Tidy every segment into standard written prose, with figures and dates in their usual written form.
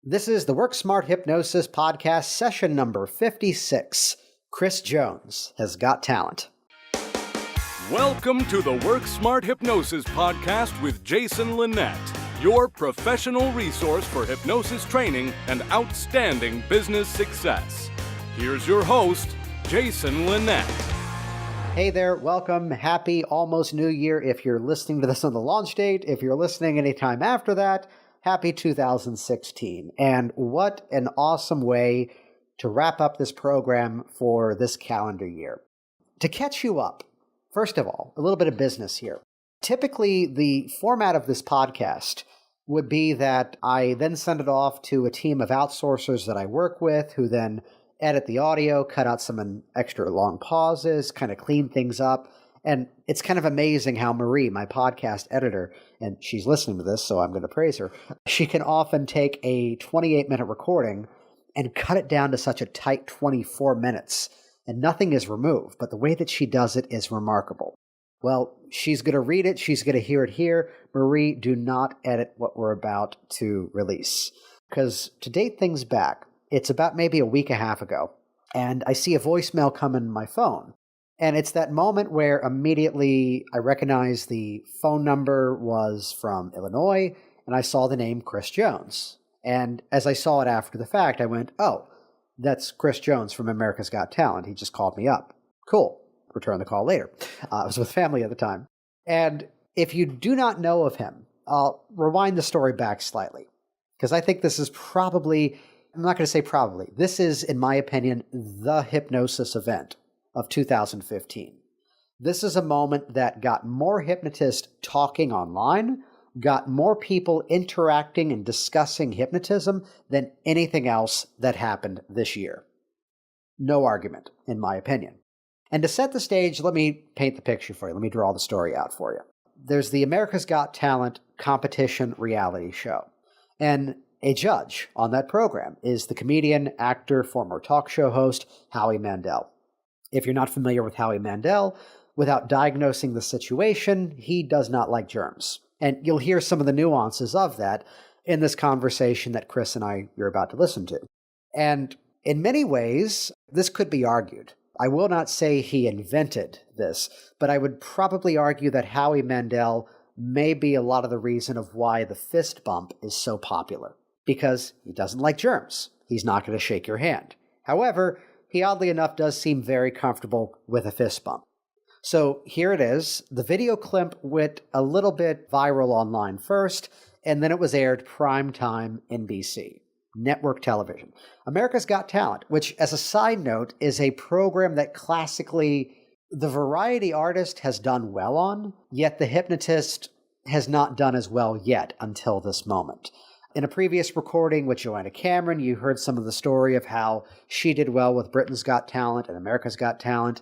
This is the Work Smart Hypnosis podcast, session number 56. Chris Jones has got talent. Welcome to the Work Smart Hypnosis podcast with Jason Linett, your professional resource for hypnosis training and outstanding business success. Here's your host, Jason Linett. Hey there, welcome. Happy almost New Year if you're listening to this on the launch date. If you're listening anytime after that, happy 2016. And what an awesome way to wrap up this program for this calendar year. To catch you up, first of all, a little bit of business here. Typically, the format of this podcast would be that I then send it off to a team of outsourcers that I work with who then edit the audio, cut out some extra long pauses, kind of clean things up. And it's kind of amazing how Marie, my podcast editor, and she's listening to this, so I'm going to praise her, she can often take a 28-minute recording and cut it down to such a tight 24 minutes, and nothing is removed. But the way that she does it is remarkable. Well, she's going to read it. She's going to hear it here. Marie, do not edit what we're about to release. Because to date things back, it's about maybe a week and a half ago, and I see a voicemail come in my phone. And it's that moment where immediately I recognize the phone number was from Illinois, and I saw the name Chris Jones. And as I saw it after the fact, I went, oh, that's Chris Jones from America's Got Talent. He just called me up. Cool. Return the call later. I was with family at the time. And if you do not know of him, I'll rewind the story back slightly, because I think this is probably, I'm not going to say probably, this is, in my opinion, the hypnosis event of 2015. This is a moment that got more hypnotists talking online, got more people interacting and discussing hypnotism than anything else that happened this year. No argument, in my opinion. And to set the stage, let me paint the picture for you. Let me draw the story out for you. There's the America's Got Talent competition reality show. And a judge on that program is the comedian, actor, former talk show host, Howie Mandel. If you're not familiar with Howie Mandel, without diagnosing the situation, he does not like germs. And you'll hear some of the nuances of that in this conversation that Chris and you're about to listen to. And in many ways, this could be argued. I will not say he invented this, but I would probably argue that Howie Mandel may be a lot of the reason of why the fist bump is so popular. Because he doesn't like germs. He's not going to shake your hand. However, he oddly enough does seem very comfortable with a fist bump. So here it is. The video clip went a little bit viral online first, and then it was aired primetime NBC, network television. America's Got Talent, which as a side note is a program that classically the variety artist has done well on, yet the hypnotist has not done as well yet until this moment. In a previous recording with Joanna Cameron, you heard some of the story of how she did well with Britain's Got Talent and America's Got Talent,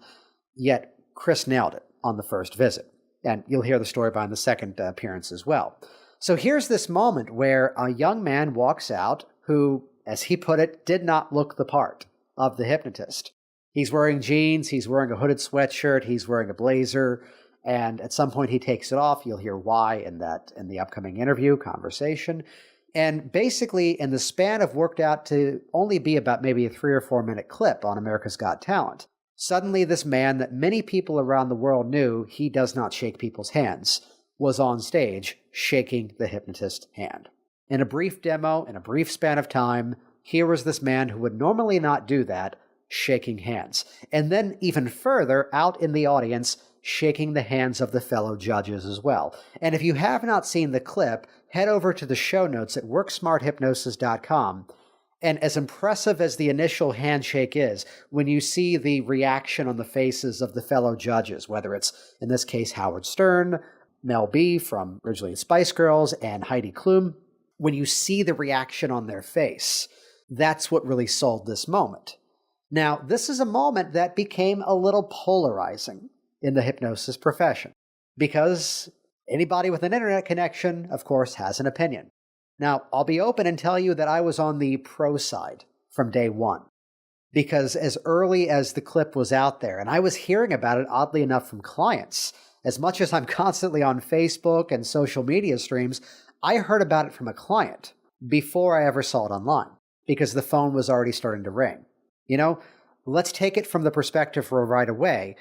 yet Chris nailed it on the first visit. And you'll hear the story behind the second appearance as well. So here's this moment where a young man walks out who, as he put it, did not look the part of the hypnotist. He's wearing jeans, he's wearing a hooded sweatshirt, he's wearing a blazer, and at some point he takes it off. You'll hear why in the upcoming interview conversation. And basically, in the span of worked out to only be about maybe a 3 or 4 minute clip on America's Got Talent, suddenly this man that many people around the world knew he does not shake people's hands was on stage shaking the hypnotist's hand. In a brief demo, in a brief span of time, here was this man who would normally not do that, shaking hands. And then even further, out in the audience, shaking the hands of the fellow judges as well. And if you have not seen the clip, head over to the show notes at worksmarthypnosis.com. And as impressive as the initial handshake is, when you see the reaction on the faces of the fellow judges, whether it's, in this case, Howard Stern, Mel B from originally Spice Girls, and Heidi Klum, when you see the reaction on their face, that's what really sold this moment. Now, this is a moment that became a little polarizing in the hypnosis profession, because anybody with an internet connection, of course, has an opinion. Now, I'll be open and tell you that I was on the pro side from day one, because as early as the clip was out there, and I was hearing about it, oddly enough, from clients, as much as I'm constantly on Facebook and social media streams, I heard about it from a client before I ever saw it online because the phone was already starting to ring. You know, let's take it from the perspective for right away.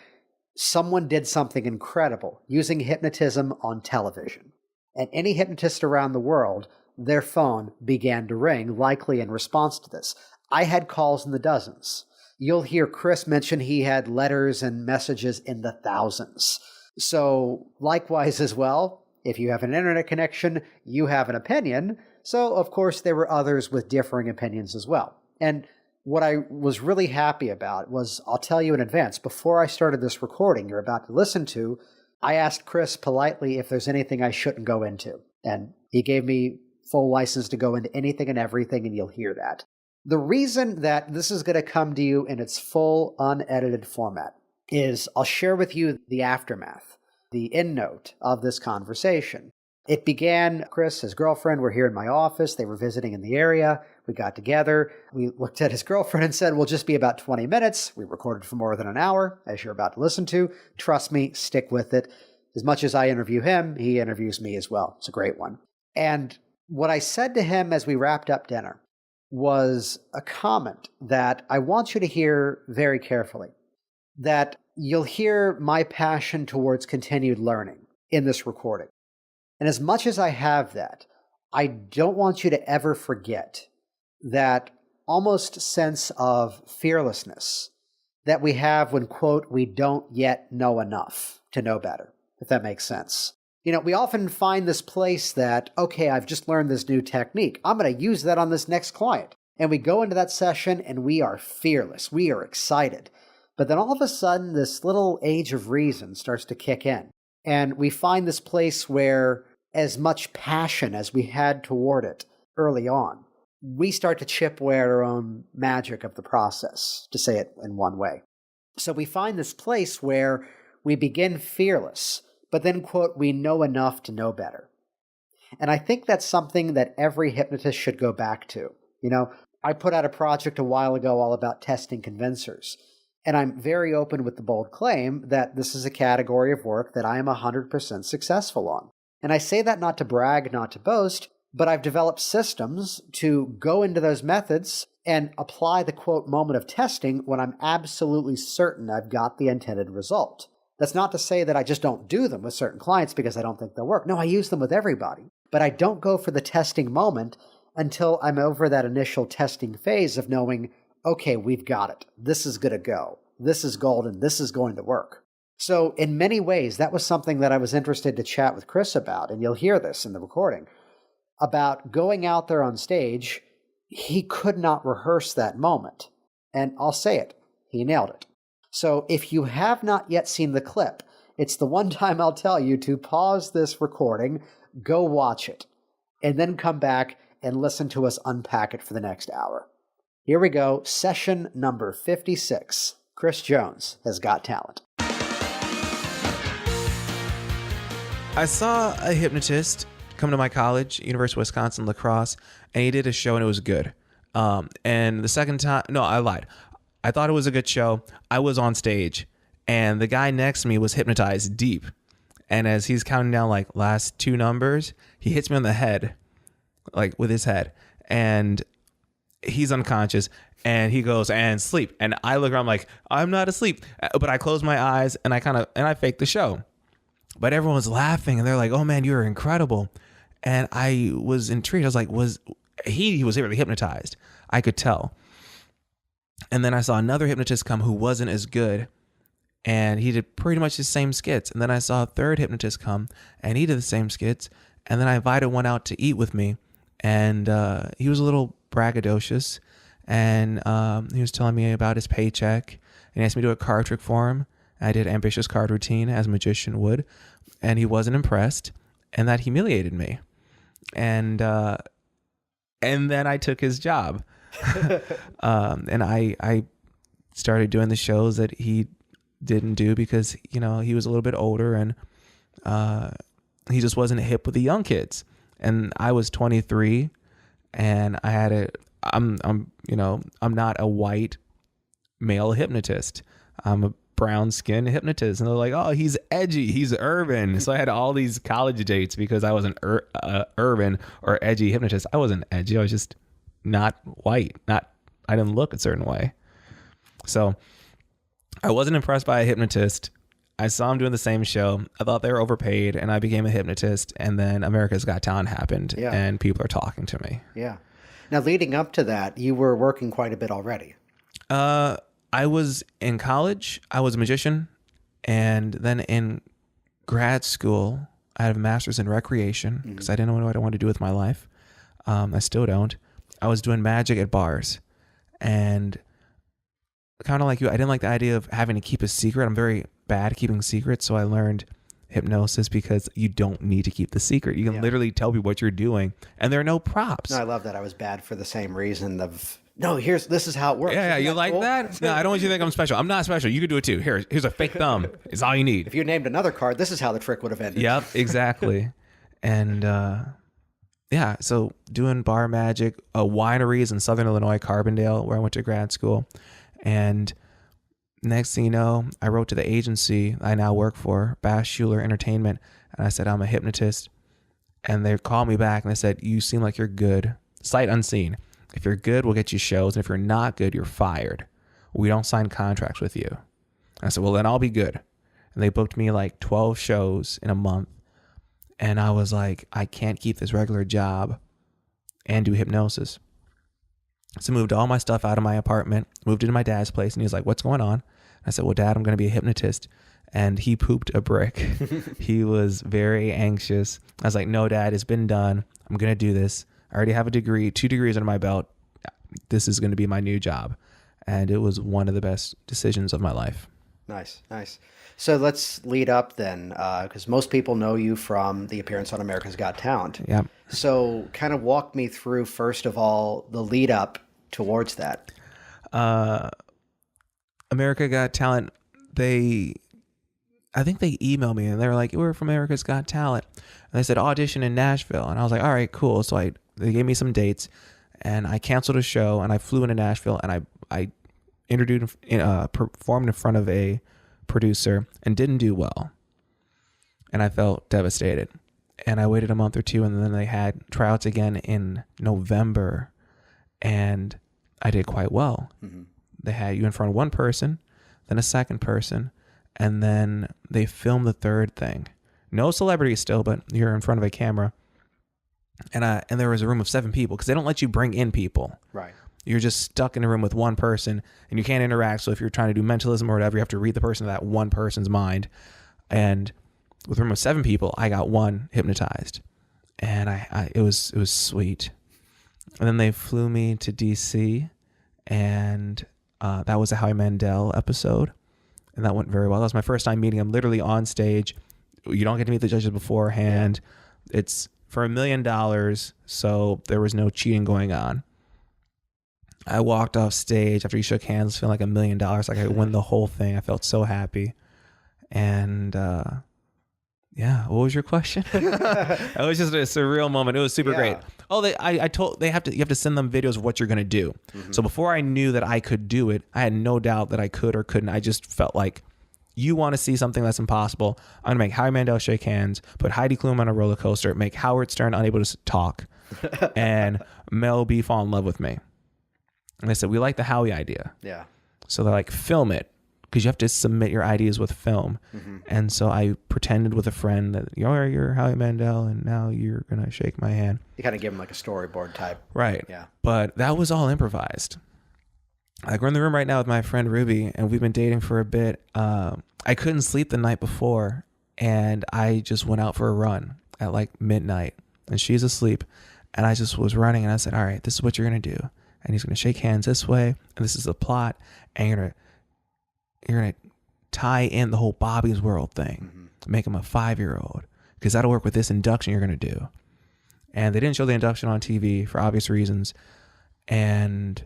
Someone did something incredible using hypnotism on television. And any hypnotist around the world, their phone began to ring, likely in response to this. I had calls in the dozens. You'll hear Chris mention he had letters and messages in the thousands. So likewise as well, if you have an internet connection, you have an opinion. So of course there were others with differing opinions as well. And what I was really happy about was, I'll tell you in advance, before I started this recording you're about to listen to, I asked Chris politely if there's anything I shouldn't go into. And he gave me full license to go into anything and everything, and you'll hear that. The reason that this is going to come to you in its full, unedited format is I'll share with you the aftermath, the end note of this conversation. It began, Chris, his girlfriend, were here in my office. They were visiting in the area. We got together. We looked at his girlfriend and said, we'll just be about 20 minutes. We recorded for more than an hour, as you're about to listen to. Trust me, stick with it. As much as I interview him, he interviews me as well. It's a great one. And what I said to him as we wrapped up dinner was a comment that I want you to hear very carefully, that you'll hear my passion towards continued learning in this recording. And as much as I have that, I don't want you to ever forget that almost sense of fearlessness that we have when, quote, we don't yet know enough to know better, if that makes sense. You know, we often find this place that, okay, I've just learned this new technique. I'm going to use that on this next client. And we go into that session and we are fearless. We are excited. But then all of a sudden, this little age of reason starts to kick in. And we find this place where as much passion as we had toward it early on, we start to chip away at our own magic of the process, to say it in one way. So we find this place where we begin fearless, but then, quote, we know enough to know better. And I think that's something that every hypnotist should go back to. You know, I put out a project a while ago all about testing convincers. And I'm very open with the bold claim that this is a category of work that I am 100% successful on. And I say that not to brag, not to boast, but I've developed systems to go into those methods and apply the, quote, moment of testing when I'm absolutely certain I've got the intended result. That's not to say that I just don't do them with certain clients because I don't think they'll work. No, I use them with everybody. But I don't go for the testing moment until I'm over that initial testing phase of knowing, okay, we've got it. This is going to go. This is golden. This is going to work. So in many ways, that was something that I was interested to chat with Chris about, and you'll hear this in the recording, about going out there on stage. He could not rehearse that moment. And I'll say it, he nailed it. So if you have not yet seen the clip, it's the one time I'll tell you to pause this recording, go watch it, and then come back and listen to us unpack it for the next hour. Here we go, session number 56. Chris Jones has got talent. I saw a hypnotist come to my college, University of Wisconsin, La Crosse, and he did a show and it was good. And the second time, no, I lied. I thought it was a good show. I was on stage and the guy next to me was hypnotized deep. And as he's counting down like last two numbers, he hits me on the head, like with his head, and he's unconscious and he goes, and sleep. And I look around like, I'm not asleep, but I close my eyes and I fake the show. But everyone was laughing and they're like, oh man, you're incredible. And I was intrigued. I was like, he was really hypnotized. I could tell. And then I saw another hypnotist come who wasn't as good. And he did pretty much the same skits. And then I saw a third hypnotist come and he did the same skits. And then I invited one out to eat with me. And he was a little braggadocious. And he was telling me about his paycheck. And he asked me to do a card trick for him. I did ambitious card routine as a magician would. And he wasn't impressed. And that humiliated me. And then I took his job. And I started doing the shows that he didn't do because, you know, he was a little bit older and he just wasn't hip with the young kids. And I was 23 and I'm not a white male hypnotist. I'm a brown skin hypnotist. And they're like, oh, he's edgy, he's urban. So I had all these college dates because I wasn't urban or edgy hypnotist. I wasn't edgy. I was just not white. I didn't look a certain way. So I wasn't impressed by a hypnotist. I saw him doing the same show. I thought they were overpaid, and I became a hypnotist. And then America's Got Talent happened, and people are talking to me. Yeah. Now, leading up to that, you were working quite a bit already. I was in college. I was a magician. And then in grad school, I had a master's in recreation because I didn't know what I wanted to do with my life. I still don't. I was doing magic at bars. And kind of like you, I didn't like the idea of having to keep a secret. I'm very bad at keeping secrets. So I learned hypnosis because you don't need to keep the secret. You can literally tell people what you're doing and there are no props. No, I love that. I was bad for the same reason of, no, this is how it works. Yeah, you like that? No, I don't want you to think I'm special. I'm not special. You could do it too. Here's a fake thumb. It's all you need. If you named another card, this is how the trick would have ended. Yep, exactly. And yeah, so doing bar magic, wineries in Southern Illinois, Carbondale, where I went to grad school. And next thing you know, I wrote to the agency I now work for, Bass Schuler Entertainment, and I said, I'm a hypnotist. And they called me back and they said, you seem like you're good. Sight unseen. If you're good, we'll get you shows. And if you're not good, you're fired. We don't sign contracts with you. And I said, well, then I'll be good. And they booked me like 12 shows in a month. And I was like, I can't keep this regular job and do hypnosis. So I moved all my stuff out of my apartment, moved into my dad's place, and he was like, what's going on? I said, well, Dad, I'm going to be a hypnotist. And he pooped a brick. He was very anxious. I was like, no, Dad, it's been done. I'm going to do this. I already have a degree, 2 degrees under my belt. This is going to be my new job. And it was one of the best decisions of my life. Nice, nice. So let's lead up then, because most people know you from the appearance on America's Got Talent. Yeah. So kind of walk me through, first of all, the lead up towards that. America Got Talent, I think they emailed me and they were like, we're from America's Got Talent. And they said audition in Nashville. And I was like, all right, cool. So they gave me some dates and I canceled a show and I flew into Nashville and I performed in front of a producer and didn't do well. And I felt devastated. And I waited a month or two and then they had tryouts again in November and I did quite well. Mm-hmm. They had you in front of one person, then a second person, and then they filmed the third thing. No celebrities still, but you're in front of a camera. And there was a room of 7 people because they don't let you bring in people. Right. You're just stuck in a room with one person and you can't interact. So if you're trying to do mentalism or whatever, you have to read the person to that one person's mind. And with a room of 7 people, I got one hypnotized. And it was sweet. And then they flew me to DC and that was a Howie Mandel episode. And that went very well. That was my first time meeting him literally on stage. You don't get to meet the judges beforehand. Yeah. It's for $1 million. So there was no cheating going on. I walked off stage after he shook hands, feeling like $1 million. Like I won the whole thing. I felt so happy. And yeah, what was your question? It was just a surreal moment. It was super great. Oh, you have to send them videos of what you're gonna do. Mm-hmm. So before I knew that I could do it, I had no doubt that I could or couldn't. I just felt like, you want to see something that's impossible. I'm gonna make Howie Mandel shake hands, put Heidi Klum on a roller coaster, make Howard Stern unable to talk, and Mel B fall in love with me. And they said, we like the Howie idea. Yeah. So they're like, film it. Because you have to submit your ideas with film. Mm-hmm. And so I pretended with a friend that, you're Howie Mandel and now you're going to shake my hand. You kind of give him like a storyboard type. Right. Yeah. But that was all improvised. Like we're in the room right now with my friend Ruby and we've been dating for a bit. I couldn't sleep the night before and I just went out for a run at like midnight and she's asleep and I just was running and I said, all right, this is what you're going to do. And he's going to shake hands this way and this is the plot and you're going to tie in the whole Bobby's World thing, make him a 5-year-old because that'll work with this induction you're going to do. And they didn't show the induction on TV for obvious reasons. And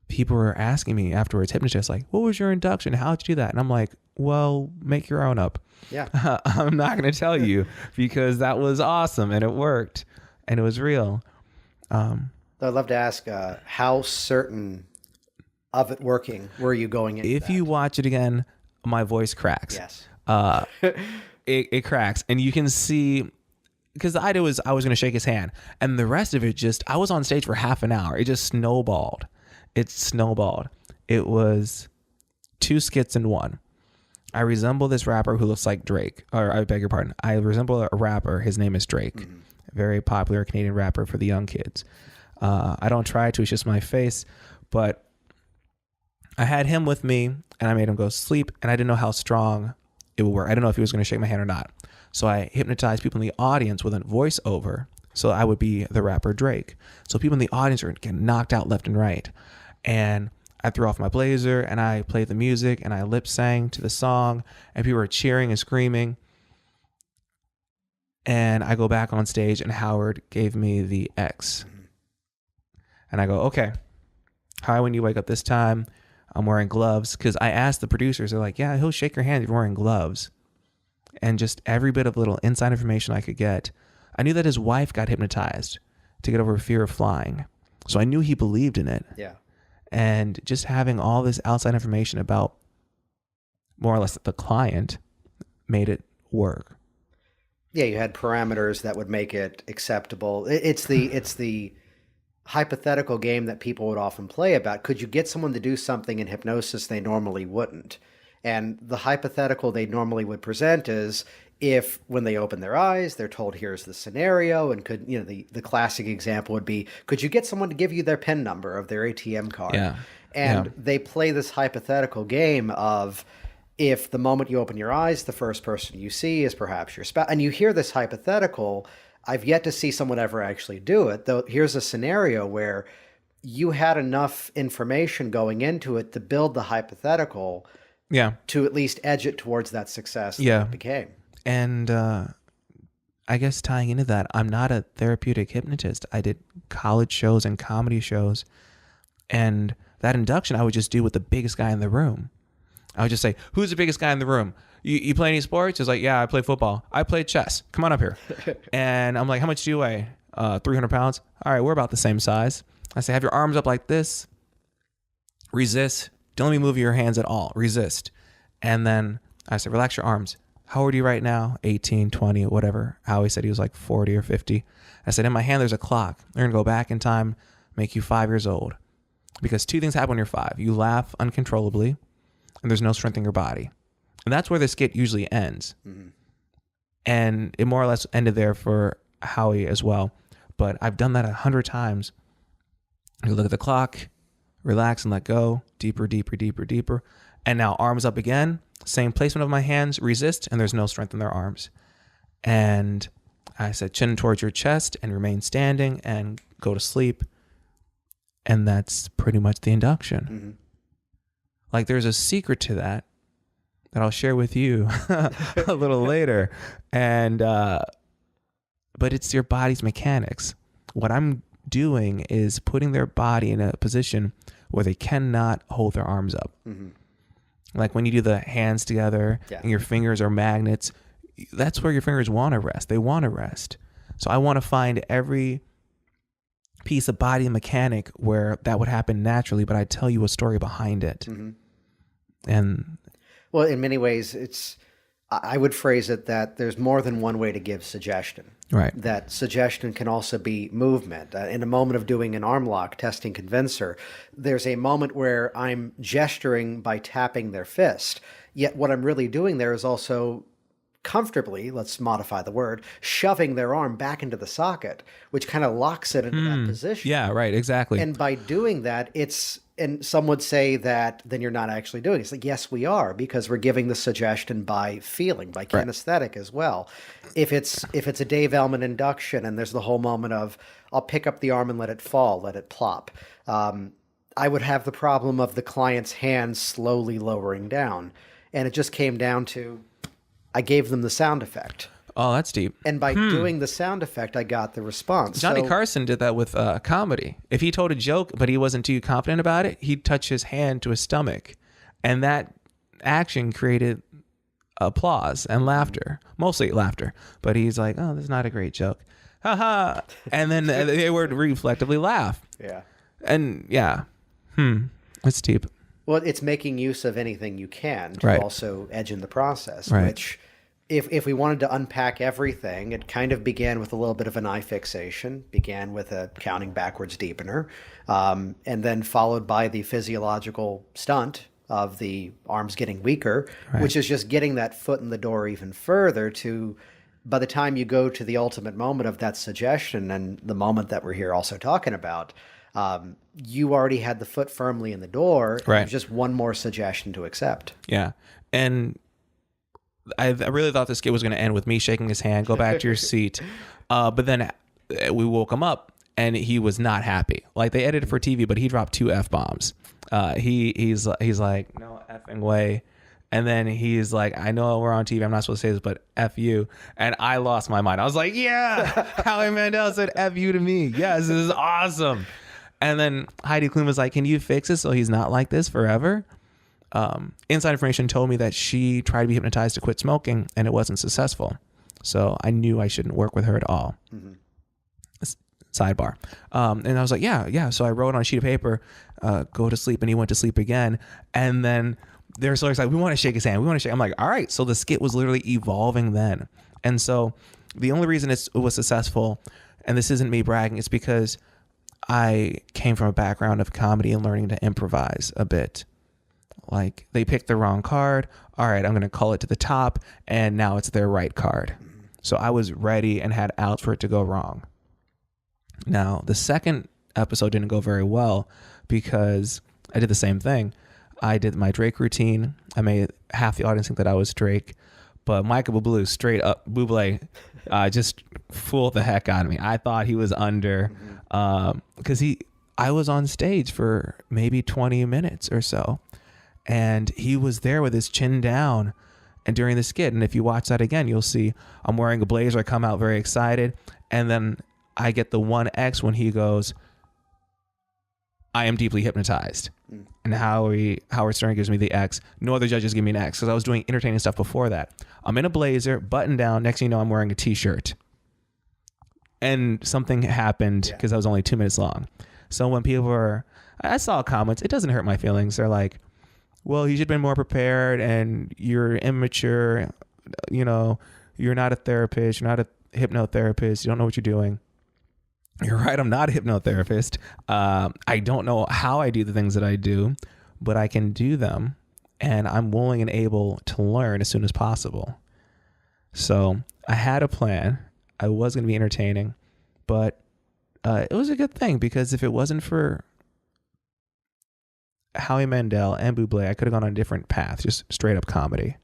people were asking me afterwards, hypnotists, like, what was your induction? How'd you do that? And I'm like, well, make your own up. Yeah. I'm not going to tell you because that was awesome and it worked and it was real. I'd love to ask how certain of it working were you going into if you watch it again, my voice cracks. Yes. It cracks, and you can see, because the idea was I was going to shake his hand, and the rest of it just, I was on stage for half an hour. It just snowballed. It snowballed. It was 2 skits in one. I resemble this rapper who looks like Drake, or I beg your pardon. I resemble a rapper. His name is Drake. Mm-hmm. Very popular Canadian rapper for the young kids. I don't try to, it's just my face, but I had him with me and I made him go sleep, and I didn't know how strong it would work. I didn't know if he was going to shake my hand or not. So I hypnotized people in the audience with a voiceover. So I would be the rapper Drake. So people in the audience are getting knocked out left and right. And I threw off my blazer and I played the music and I lip sang to the song, and people were cheering and screaming. And I go back on stage and Howard gave me the X. And I go, okay, hi, when you wake up this time, I'm wearing gloves. Because I asked the producers, they're like, yeah, he'll shake your hand if you're wearing gloves. And just every bit of little inside information I could get. I knew that his wife got hypnotized to get over fear of flying. So I knew he believed in it. Yeah. And just having all this outside information about more or less the client made it work. Yeah, you had parameters that would make it acceptable. It's the hypothetical game that people would often play about. Could you get someone to do something in hypnosis they normally wouldn't? And the hypothetical they normally would present is, if when they open their eyes, they're told, here's the scenario, and could, the classic example would be, could you get someone to give you their PIN number of their ATM card? Yeah. And they play this hypothetical game of, if the moment you open your eyes, the first person you see is perhaps your spouse, and you hear this hypothetical, I've yet to see someone ever actually do it, though here's a scenario where you had enough information going into it to build the hypothetical to at least edge it towards that success that it became. And I guess tying into that, I'm not a therapeutic hypnotist. I did college shows and comedy shows. And that induction I would just do with the biggest guy in the room. I would just say, who's the biggest guy in the room? You play any sports? He's like, yeah, I play football. I play chess. Come on up here. And I'm like, how much do you weigh? 300 pounds. All right, we're about the same size. I say, have your arms up like this. Resist. Don't let me move your hands at all. Resist. And then I say, relax your arms. How old are you right now? 18, 20, whatever. Howie said he was like 40 or 50. I said, in my hand, there's a clock. They're going to go back in time, make you 5 years old. Because 2 things happen when you're 5. You laugh uncontrollably, and there's no strength in your body. And that's where the skit usually ends. Mm-hmm. And it more or less ended there for Howie as well. But I've done that 100 times. You look at the clock, relax and let go. Deeper, deeper, deeper, deeper. And now arms up again. Same placement of my hands. Resist. And there's no strength in their arms. And I said, chin towards your chest and remain standing and go to sleep. And that's pretty much the induction. Mm-hmm. Like, there's a secret to that I'll share with you a little later. And, but it's your body's mechanics. What I'm doing is putting their body in a position where they cannot hold their arms up. Mm-hmm. Like when you do the hands together and your fingers are magnets, that's where your fingers want to rest. They want to rest. So I want to find every piece of body mechanic where that would happen naturally, but I tell you a story behind it. Mm-hmm. And well, in many ways, I would phrase it that there's more than one way to give suggestion. Right. That suggestion can also be movement. In a moment of doing an arm lock, testing convincer, there's a moment where I'm gesturing by tapping their fist. Yet what I'm really doing there is also comfortably, let's modify the word, shoving their arm back into the socket, which kind of locks it into that position. Yeah, right, exactly. And by doing that, and some would say that then you're not actually doing it. It's like, yes, we are, because we're giving the suggestion by feeling, by kinesthetic as well. If it's a Dave Ellman induction and there's the whole moment of, I'll pick up the arm and let it fall, let it plop. I would have the problem of the client's hands slowly lowering down. And it just came down to, I gave them the sound effect. Oh, that's deep. And by doing the sound effect, I got the response. Johnny Carson did that with comedy. If he told a joke, but he wasn't too confident about it, he'd touch his hand to his stomach. And that action created applause and laughter. Mostly laughter. But he's like, oh, this is not a great joke. Ha ha. And then they would reflectively laugh. Yeah. And yeah. It's deep. Well, it's making use of anything you can to Right. also edge in the process, Right. which if we wanted to unpack everything, it kind of began with a little bit of an eye fixation, began with a counting backwards deepener, and then followed by the physiological stunt of the arms getting weaker, which is just getting that foot in the door even further to, by the time you go to the ultimate moment of that suggestion and the moment that we're here also talking about, you already had the foot firmly in the door. Right. It was just one more suggestion to accept. Yeah. And I really thought this skit was going to end with me shaking his hand, go back to your seat. But then we woke him up and he was not happy. Like, they edited for TV, but he dropped 2 F-bombs. He's like, no effing way. And then he's like, I know we're on TV, I'm not supposed to say this, but F you. And I lost my mind. I was like, yeah, Howie Mandel said F you to me. Yes, this is awesome. And then Heidi Klum was like, can you fix it so he's not like this forever? Inside information told me that she tried to be hypnotized to quit smoking and it wasn't successful. So I knew I shouldn't work with her at all. Mm-hmm. Sidebar. And I was like, yeah. So I wrote on a sheet of paper, go to sleep, and he went to sleep again. And then they're so excited, we want to shake his hand. We want to shake. I'm like, all right. So the skit was literally evolving then. And so the only reason it was successful, and this isn't me bragging, it's because I came from a background of comedy and learning to improvise a bit. Like, they picked the wrong card. All right, I'm going to call it to the top, and now it's their right card. So I was ready and had outs for it to go wrong. Now, the second episode didn't go very well because I did the same thing. I did my Drake routine. I made half the audience think that I was Drake, but Michael Bublé, straight up Bublé, just fooled the heck out of me. I thought he was under, because I was on stage for maybe 20 minutes or so, and he was there with his chin down and during the skit. And if you watch that again, you'll see I'm wearing a blazer. I come out very excited, and then I get the 1X when he goes, I am deeply hypnotized. And Howard Stern gives me the X. No other judges give me an X, because I was doing entertaining stuff before that. I'm in a blazer, button down. Next thing you know, I'm wearing a t-shirt. And something happened because I was only 2 minutes long. So when people I saw comments, it doesn't hurt my feelings. They're like, well, you should have been more prepared, and you're immature. You know, you're not a therapist. You're not a hypnotherapist. You don't know what you're doing. You're right. I'm not a hypnotherapist. I don't know how I do the things that I do, but I can do them, and I'm willing and able to learn as soon as possible. So I had a plan. I was going to be entertaining, but it was a good thing, because if it wasn't for Howie Mandel and Bublé, I could have gone on a different path, just straight up comedy.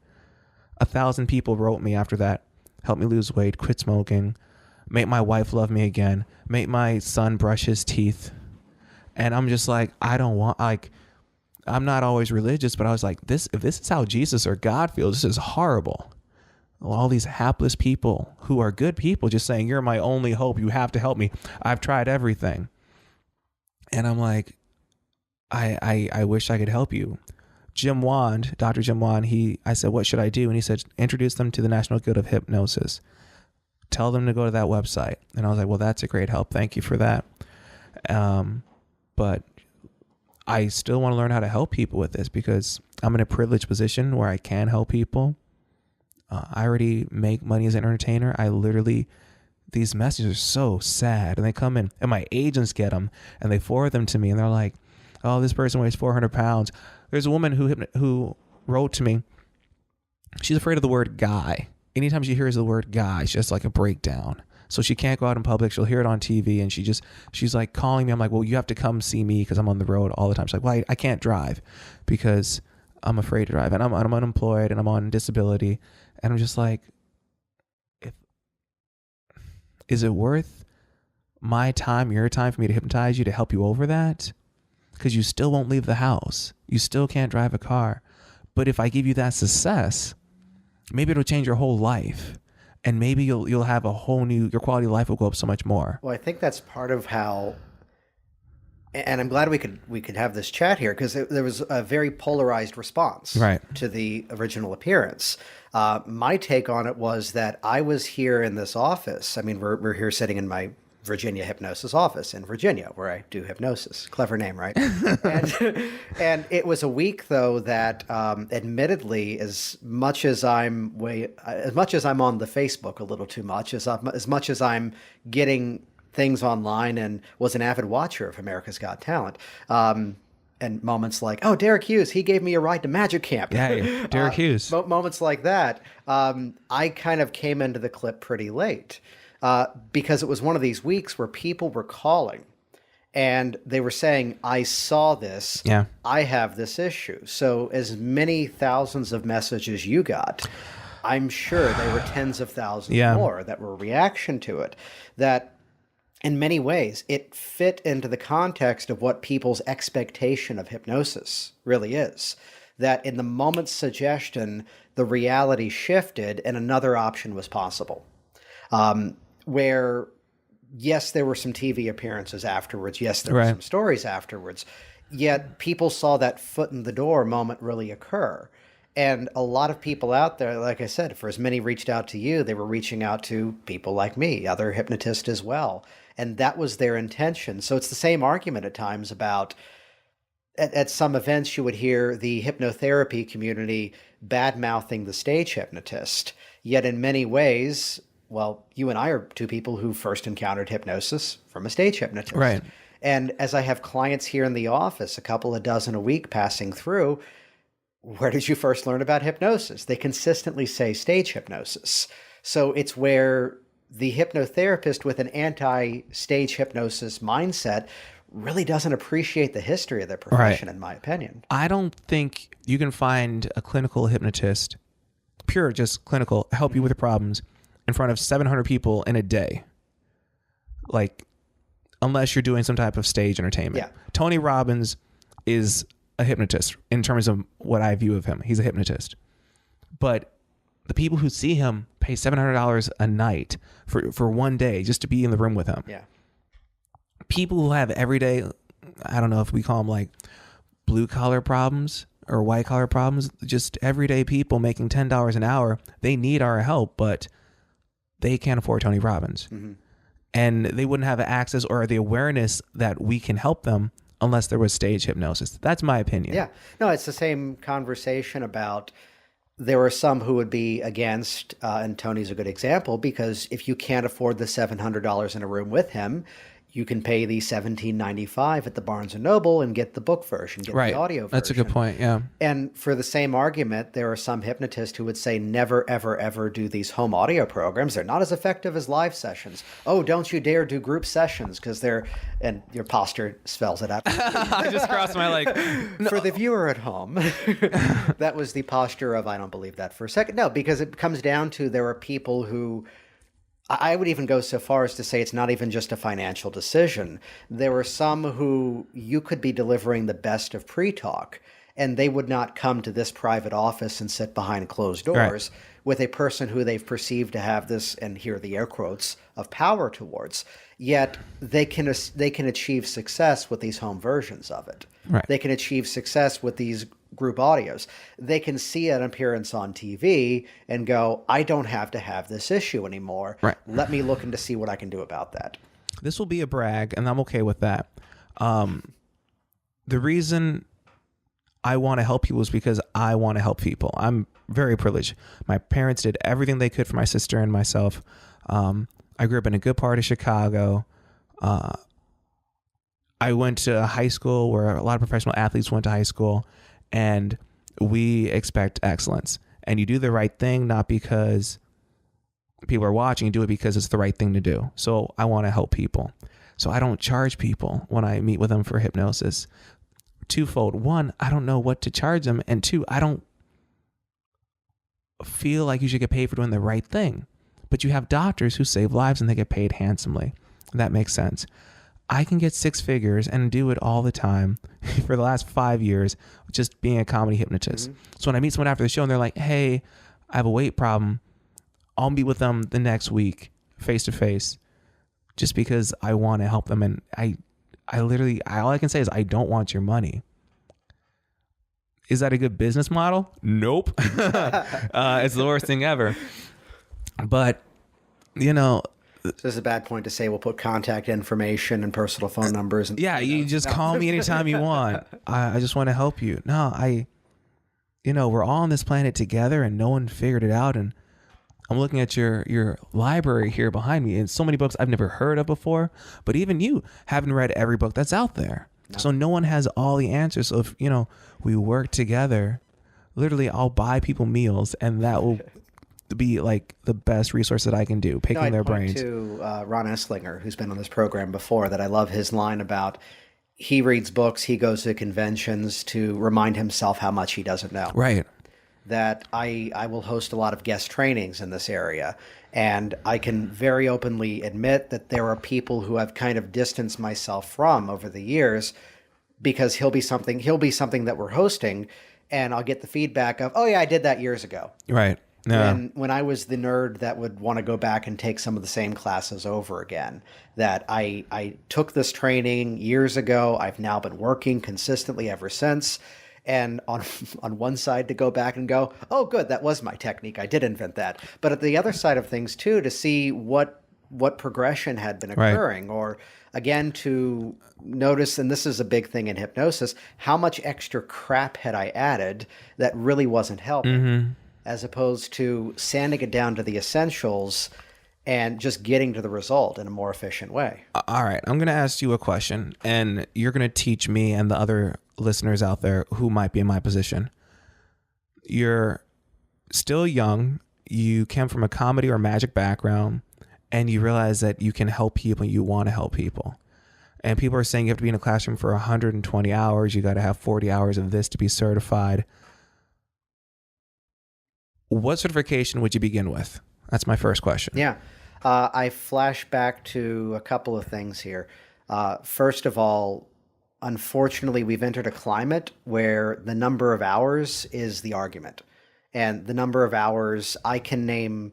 1,000 people wrote me after that, help me lose weight, quit smoking, make my wife love me again, make my son brush his teeth. And I'm just like, I'm not always religious, but I was like, if this is how Jesus or God feels, this is horrible. All these hapless people who are good people just saying, you're my only hope, you have to help me. I've tried everything. And I'm like, I wish I could help you. Dr. Jim Wand, I said, what should I do? And he said, introduce them to the National Guild of Hypnosis. Tell them to go to that website. And I was like, well, that's a great help. Thank you for that. But I still want to learn how to help people with this, because I'm in a privileged position where I can help people. I already make money as an entertainer. These messages are so sad, and they come in, and my agents get them, and they forward them to me, and they're like, oh, this person weighs 400 pounds. There's a woman who wrote to me. She's afraid of the word guy. Anytime she hears the word guy, she has like a breakdown. So she can't go out in public. She'll hear it on TV, and she's like calling me. I'm like, well, you have to come see me, because I'm on the road all the time. She's like, well, I can't drive because I'm afraid to drive, and I'm unemployed, and I'm on disability. And I'm just like, is it worth my time, your time, for me to hypnotize you, to help you over that? Because you still won't leave the house. You still can't drive a car. But if I give you that success, maybe it'll change your whole life. And maybe you'll have a whole new, your quality of life will go up so much more. Well, I think that's part of how, and I'm glad we could have this chat here, because there was a very polarized response to the original appearance. My take on it was that I was here in this office. I mean, we're here sitting in my Virginia Hypnosis office in Virginia, where I do hypnosis. Clever name, right? and it was a week, though, that admittedly, as much as I'm on the Facebook a little too much, as much as I'm getting things online and was an avid watcher of America's Got Talent. And moments like, oh, Derek Hughes, he gave me a ride to Magic Camp. Yeah, Derek Hughes. Moments like that. I kind of came into the clip pretty late because it was one of these weeks where people were calling and they were saying, I saw this. Yeah. I have this issue. So as many thousands of messages you got, I'm sure there were tens of thousands more that were a reaction to it. That in many ways, it fit into the context of what people's expectation of hypnosis really is. That in the moment's suggestion, the reality shifted and another option was possible. Where, yes, there were some TV appearances afterwards. Yes, there were some stories afterwards. Yet people saw that foot in the door moment really occur. And a lot of people out there, like I said, for as many reached out to you, they were reaching out to people like me, other hypnotists as well. And that was their intention. So it's the same argument at times about, at some events, you would hear the hypnotherapy community bad-mouthing the stage hypnotist. Yet in many ways, well, you and I are two people who first encountered hypnosis from a stage hypnotist. Right. And as I have clients here in the office, a couple of dozen a week passing through, where did you first learn about hypnosis? They consistently say stage hypnosis. So it's where the hypnotherapist with an anti-stage hypnosis mindset really doesn't appreciate the history of their profession, in my opinion. I don't think you can find a clinical hypnotist, pure just clinical, help you with your problems in front of 700 people in a day. Like, unless you're doing some type of stage entertainment. Yeah. Tony Robbins is a hypnotist in terms of what I view of him. He's a hypnotist. But the people who see him pay $700 a night for one day just to be in the room with him. Yeah. People who have everyday, I don't know if we call them like blue collar problems or white collar problems, just everyday people making $10 an hour, they need our help, but they can't afford Tony Robbins. Mm-hmm. And they wouldn't have access or the awareness that we can help them unless there was stage hypnosis. That's my opinion. Yeah. No, it's the same conversation about there are some who would be against, and Tony's a good example, because if you can't afford the $700 in a room with him, you can pay the $17.95 at the Barnes & Noble and get the book version, get the audio version. That's a good point, yeah. And for the same argument, there are some hypnotists who would say never, ever, ever do these home audio programs. They're not as effective as live sessions. Oh, don't you dare do group sessions because they're, and your posture spells it out. I just crossed my leg. No. For the viewer at home, that was the posture of, I don't believe that for a second. No, because it comes down to there are people who, I would even go so far as to say it's not even just a financial decision. There were some who you could be delivering the best of pre-talk, and they would not come to this private office and sit behind closed doors with a person who they've perceived to have this, and here are the air quotes, of power towards. Yet they can achieve success with these home versions of it. Right. They can achieve success with these group audios. They can see an appearance on TV and go, I don't have to have this issue anymore. Right. Let me look into see what I can do about that. This will be a brag, and I'm okay with that. The reason I want to help people is because I want to help people. I'm very privileged. My parents did everything they could for my sister and myself. I grew up in a good part of Chicago. I went to a high school where a lot of professional athletes went to high school, and we expect excellence. And you do the right thing, not because people are watching, you do it because it's the right thing to do. So I want to help people. So I don't charge people when I meet with them for hypnosis. Twofold. One, I don't know what to charge them. And two, I don't feel like you should get paid for doing the right thing. But you have doctors who save lives and they get paid handsomely. That makes sense. I can get 6 figures and do it all the time for the last 5 years, just being a comedy hypnotist. Mm-hmm. So when I meet someone after the show and they're like, hey, I have a weight problem, I'll meet with them the next week face to face just because I want to help them. And I literally, all I can say is I don't want your money. Is that a good business model? Nope. It's the worst thing ever. But, you know, this is a bad point to say we'll put contact information and personal phone numbers. And, yeah, you just call me anytime you want. I just want to help you. No, we're all on this planet together and no one figured it out. And I'm looking at your library here behind me and so many books I've never heard of before, but even you haven't read every book that's out there. No. So no one has all the answers. So if, we work together, literally I'll buy people meals and that will be like the best resource that I can do, picking their brains. To Ron Esslinger, who's been on this program before, that I love his line about he reads books, he goes to conventions to remind himself how much he doesn't know. Right. That I will host a lot of guest trainings in this area, and I can very openly admit that there are people who I've kind of distanced myself from over the years because he'll be something that we're hosting, and I'll get the feedback of, oh yeah, I did that years ago. Right. Yeah. When I was the nerd that would want to go back and take some of the same classes over again, that I took this training years ago. I've now been working consistently ever since. And on one side to go back and go, oh, good, that was my technique. I did invent that. But at the other side of things, too, to see what progression had been occurring. Right. Or, again, to notice, and this is a big thing in hypnosis, how much extra crap had I added that really wasn't helping. Mm-hmm. As opposed to sanding it down to the essentials and just getting to the result in a more efficient way. All right. I'm going to ask you a question, and you're going to teach me and the other listeners out there who might be in my position. You're still young. You came from a comedy or magic background, and you realize that you can help people and you want to help people. And people are saying you have to be in a classroom for 120 hours. You got to have 40 hours of this to be certified. What certification would you begin with? That's my first question. Yeah. I flash back to a couple of things here. First of all, unfortunately, we've entered a climate where the number of hours is the argument. And the number of hours, I can name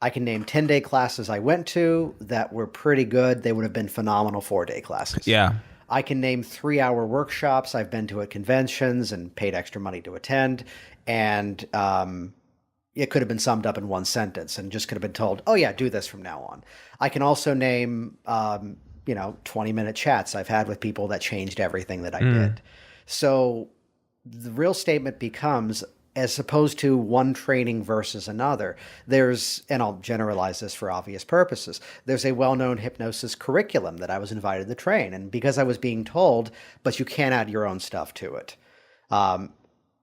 10-day classes I went to that were pretty good. They would have been phenomenal 4-day classes. Yeah. I can name 3-hour workshops I've been to at conventions and paid extra money to attend. And it could have been summed up in one sentence and just could have been told, oh yeah, do this from now on. I can also name, 20-minute chats I've had with people that changed everything that I did. So the real statement becomes, as opposed to one training versus another, and I'll generalize this for obvious purposes, there's a well-known hypnosis curriculum that I was invited to train. And because I was being told, but you can't add your own stuff to it,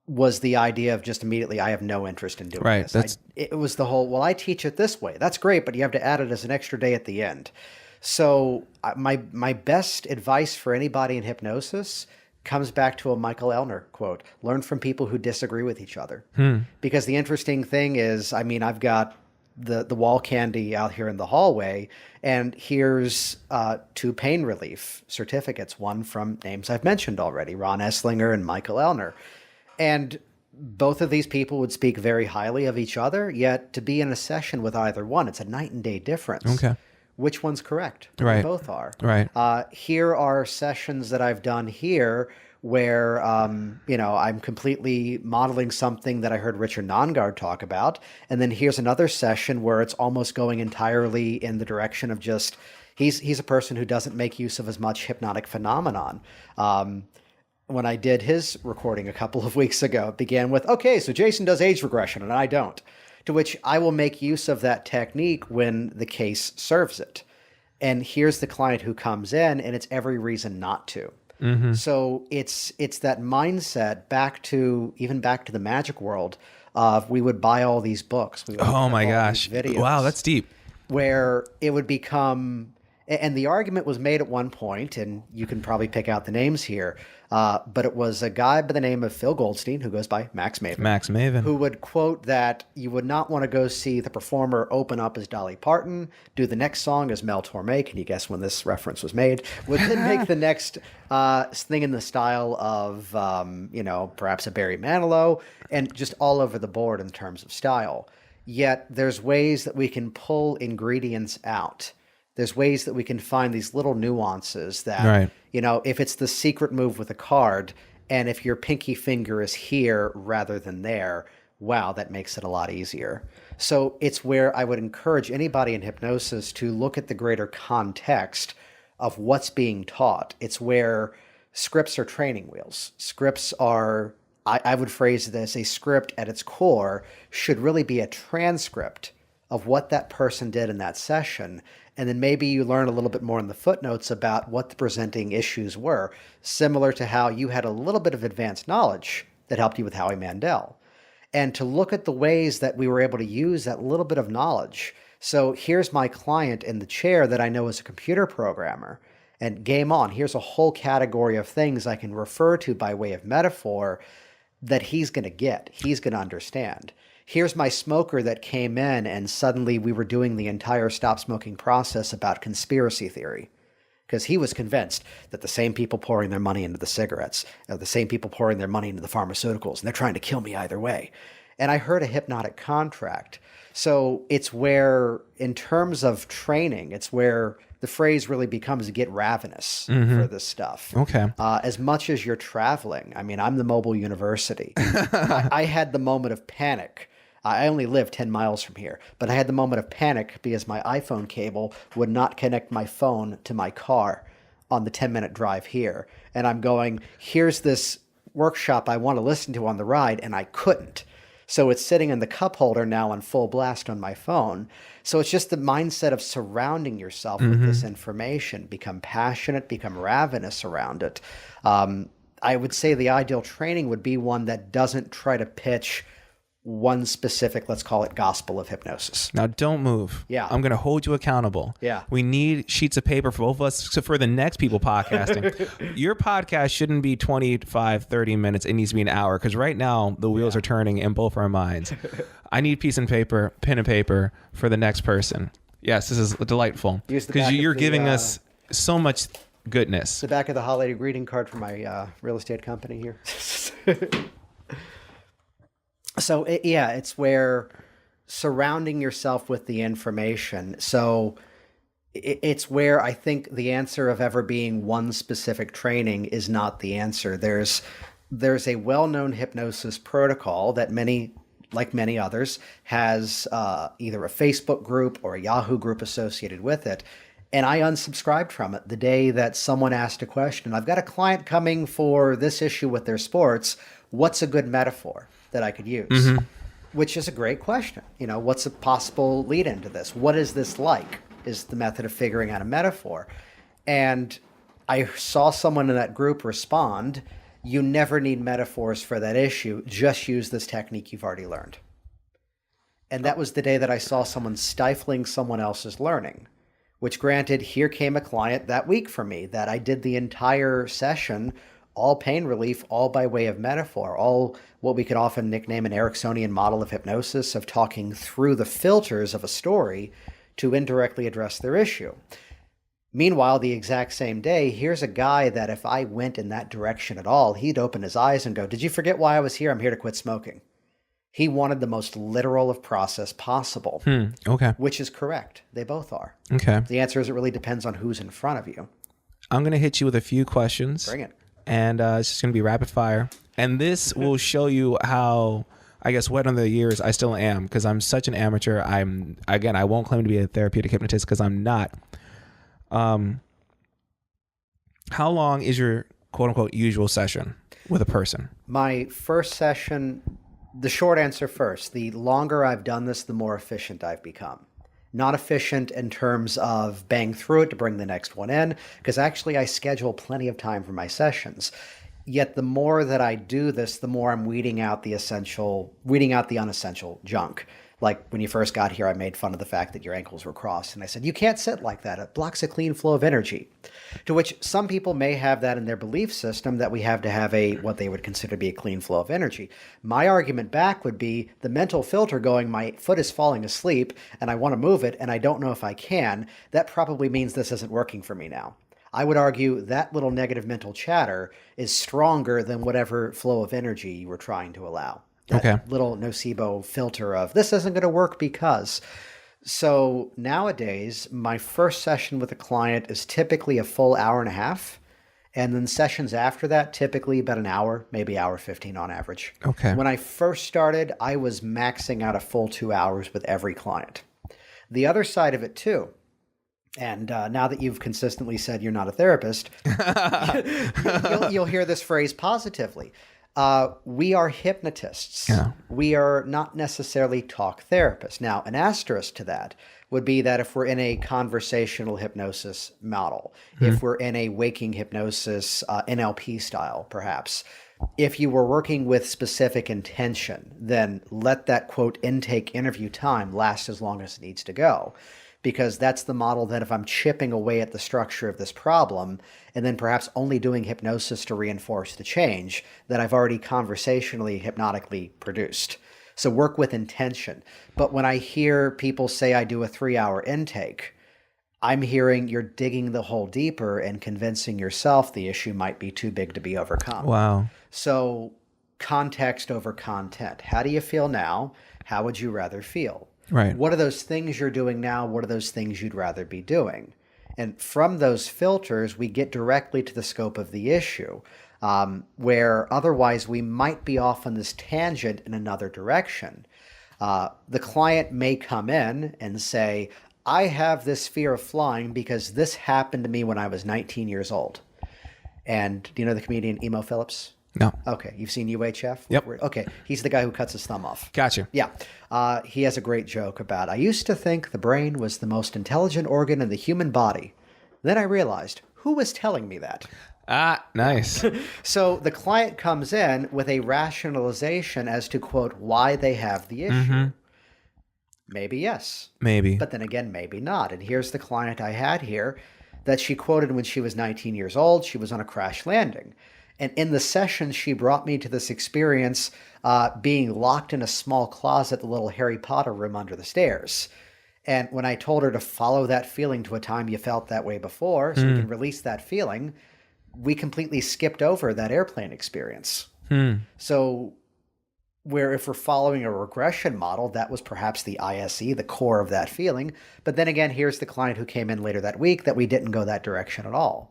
was the idea of just immediately, I have no interest in doing this. It was the whole, well, I teach it this way. That's great, but you have to add it as an extra day at the end. So my best advice for anybody in hypnosis comes back to a Michael Elner quote: learn from people who disagree with each other. Because the interesting thing is, I've got the wall candy out here in the hallway, and here's 2 pain relief certificates, one from names I've mentioned already, Ron Esslinger and Michael Elner. And both of these people would speak very highly of each other, yet to be in a session with either one, it's a night and day difference. Okay. Which one's correct? Right. They both are. Right. Here are sessions that I've done here where, I'm completely modeling something that I heard Richard Nongard talk about. And then here's another session where it's almost going entirely in the direction of just, he's a person who doesn't make use of as much hypnotic phenomenon. When I did his recording a couple of weeks ago, it began with, okay, so Jason does age regression and I don't. To which I will make use of that technique when the case serves it. And here's the client who comes in, and it's every reason not to. Mm-hmm. So it's that mindset back to the magic world of, we would buy all these books. We would oh my gosh. Videos, wow, that's deep. Where it would become, and the argument was made at one point, and you can probably pick out the names here, but it was a guy by the name of Phil Goldstein, who goes by Max Maven. Who would quote that you would not want to go see the performer open up as Dolly Parton, do the next song as Mel Torme. Can you guess when this reference was made? Would then make the next thing in the style of, perhaps a Barry Manilow, and just all over the board in terms of style. Yet there's ways that we can pull ingredients out. There's ways that we can find these little nuances that, right. If it's the secret move with a card, and if your pinky finger is here rather than there, wow, that makes it a lot easier. So it's where I would encourage anybody in hypnosis to look at the greater context of what's being taught. It's where scripts are training wheels. Scripts are, I would phrase it as a script at its core should really be a transcript of what that person did in that session. And then maybe you learn a little bit more in the footnotes about what the presenting issues were, similar to how you had a little bit of advanced knowledge that helped you with Howie Mandel. And to look at the ways that we were able to use that little bit of knowledge. So here's my client in the chair that I know is a computer programmer, and game on. Here's a whole category of things I can refer to by way of metaphor that he's going to get, he's going to understand. Here's my smoker that came in and suddenly we were doing the entire stop smoking process about conspiracy theory. Because he was convinced that the same people pouring their money into the cigarettes are the same people pouring their money into the pharmaceuticals, and they're trying to kill me either way. And I heard a hypnotic contract. So it's where, in terms of training, it's where the phrase really becomes get ravenous for this stuff. Okay. As much as you're traveling, I mean, I'm the mobile university. I had the moment of panic. I only live 10 miles from here, but I had the moment of panic because my iPhone cable would not connect my phone to my car on the 10-minute drive here. And I'm going, here's this workshop I want to listen to on the ride, and I couldn't. So it's sitting in the cup holder now on full blast on my phone. So it's just the mindset of surrounding yourself with this information. Become passionate, become ravenous around it. I would say the ideal training would be one that doesn't try to pitch one specific, let's call it gospel of hypnosis. Now don't move. Yeah. I'm going to hold you accountable. Yeah. We need sheets of paper for both of us. So for the next people podcasting, your podcast shouldn't be 25, 30 minutes. It needs to be an hour. Because right now the wheels are turning in both our minds. I need pen and paper for the next person. Yes, this is delightful. Because you're giving us so much goodness. The back of the holiday greeting card for my real estate company here. So, it's where surrounding yourself with the information. So it's where I think the answer of ever being one specific training is not the answer. There's a well-known hypnosis protocol that like many others, has either a Facebook group or a Yahoo group associated with it. And I unsubscribed from it the day that someone asked a question. I've got a client coming for this issue with their sports. What's a good metaphor that I could use? Which is a great question. You know, what's a possible lead into this? What is this like? Is the method of figuring out a metaphor. And I saw someone in that group respond, you never need metaphors for that issue. Just use this technique you've already learned. And that was the day that I saw someone stifling someone else's learning, which granted, here came a client that week for me that I did the entire session, all pain relief, all by way of metaphor, all what we could often nickname an Ericksonian model of hypnosis, of talking through the filters of a story to indirectly address their issue. Meanwhile, the exact same day, here's a guy that if I went in that direction at all, he'd open his eyes and go, did you forget why I was here? I'm here to quit smoking. He wanted the most literal of process possible. Okay. Which is correct. They both are. Okay. The answer is it really depends on who's in front of you. I'm going to hit you with a few questions. Bring it. And it's just going to be rapid fire. And this will show you how, I guess, wet under the years I still am, because I'm such an amateur. I won't claim to be a therapeutic hypnotist because I'm not. How long is your quote unquote usual session with a person? My first session, the short answer first, the longer I've done this, the more efficient I've become. Not efficient in terms of bang through it to bring the next one in, because actually I schedule plenty of time for my sessions. Yet the more that I do this, the more I'm weeding out the unessential junk. Like when you first got here, I made fun of the fact that your ankles were crossed. And I said, you can't sit like that. It blocks a clean flow of energy. To which some people may have that in their belief system, that we have to have what they would consider to be a clean flow of energy. My argument back would be the mental filter going, my foot is falling asleep and I want to move it and I don't know if I can. That probably means this isn't working for me now. I would argue that little negative mental chatter is stronger than whatever flow of energy you were trying to allow. That little nocebo filter of this isn't going to work because. So nowadays, my first session with a client is typically a full hour and a half. And then sessions after that, typically about an hour, maybe hour 15 on average. Okay. When I first started, I was maxing out a full 2 hours with every client. The other side of it too, and now that you've consistently said you're not a therapist, you'll hear this phrase positively. We are hypnotists. Yeah. We are not necessarily talk therapists. Now, an asterisk to that would be that if we're in a conversational hypnosis model, if we're in a waking hypnosis, NLP style, perhaps, if you were working with specific intention, then let that quote intake interview time last as long as it needs to go. Because that's the model that if I'm chipping away at the structure of this problem and then perhaps only doing hypnosis to reinforce the change that I've already conversationally, hypnotically produced. So work with intention. But when I hear people say I do a 3-hour intake, I'm hearing you're digging the hole deeper and convincing yourself the issue might be too big to be overcome. Wow. So context over content. How do you feel now? How would you rather feel? Right. What are those things you're doing now? What are those things you'd rather be doing? And from those filters, we get directly to the scope of the issue, where otherwise we might be off on this tangent in another direction. The client may come in and say, I have this fear of flying because this happened to me when I was 19 years old. And do you know the comedian Emo Phillips? No. Okay. You've seen UHF? Yep. Okay. He's the guy who cuts his thumb off. Gotcha. Yeah. He has a great joke about, I used to think the brain was the most intelligent organ in the human body. Then I realized, who was telling me that? Ah, nice. So the client comes in with a rationalization as to, quote, why they have the issue. Maybe yes. Maybe. But then again, maybe not. And here's the client I had here that she quoted when she was 19 years old. She was on a crash landing. And in the session, she brought me to this experience being locked in a small closet, the little Harry Potter room under the stairs. And when I told her to follow that feeling to a time you felt that way before, so we can release that feeling, we completely skipped over that airplane experience. So where if we're following a regression model, that was perhaps the ISE, the core of that feeling. But then again, here's the client who came in later that week that we didn't go that direction at all.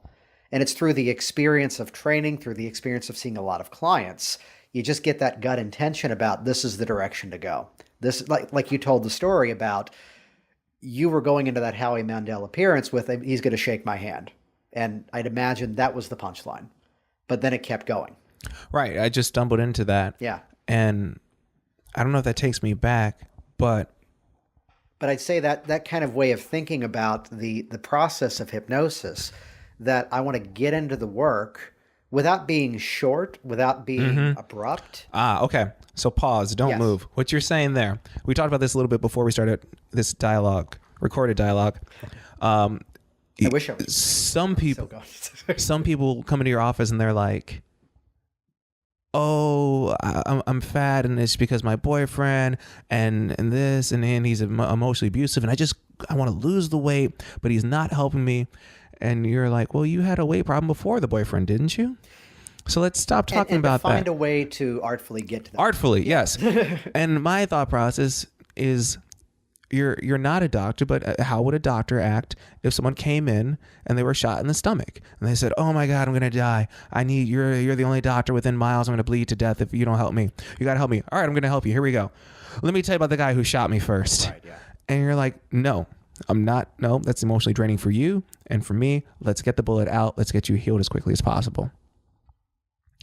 And it's through the experience of training, through the experience of seeing a lot of clients, you just get that gut intention about this is the direction to go. This, like you told the story about, you were going into that Howie Mandel appearance with, he's going to shake my hand. And I'd imagine that was the punchline. But then it kept going. Right. I just stumbled into that. Yeah. And I don't know if that takes me back, but I'd say that that kind of way of thinking about the process of hypnosis, that I want to get into the work without being short, without being abrupt. Okay. So pause. Don't move. What you're saying there. We talked about this a little bit before we started this dialogue, recorded dialogue. I wish I was. Some people come into your office and they're like, oh, I'm fat and it's because my boyfriend and this and he's emotionally abusive and I want to lose the weight, but he's not helping me. And you're like, well, you had a weight problem before the boyfriend, didn't you? So let's stop talking about that. Find a way to artfully get to that. Artfully, yes. And my thought process is, you're not a doctor, but how would a doctor act if someone came in and they were shot in the stomach and they said, oh my God, I'm going to die. You're the only doctor within miles. I'm going to bleed to death if you don't help me. You got to help me. All right, I'm going to help you. Here we go. Let me tell you about the guy who shot me first. Right, yeah. And you're like, no, I'm not. No, that's emotionally draining for you and for me. Let's get the bullet out. Let's get you healed as quickly as possible.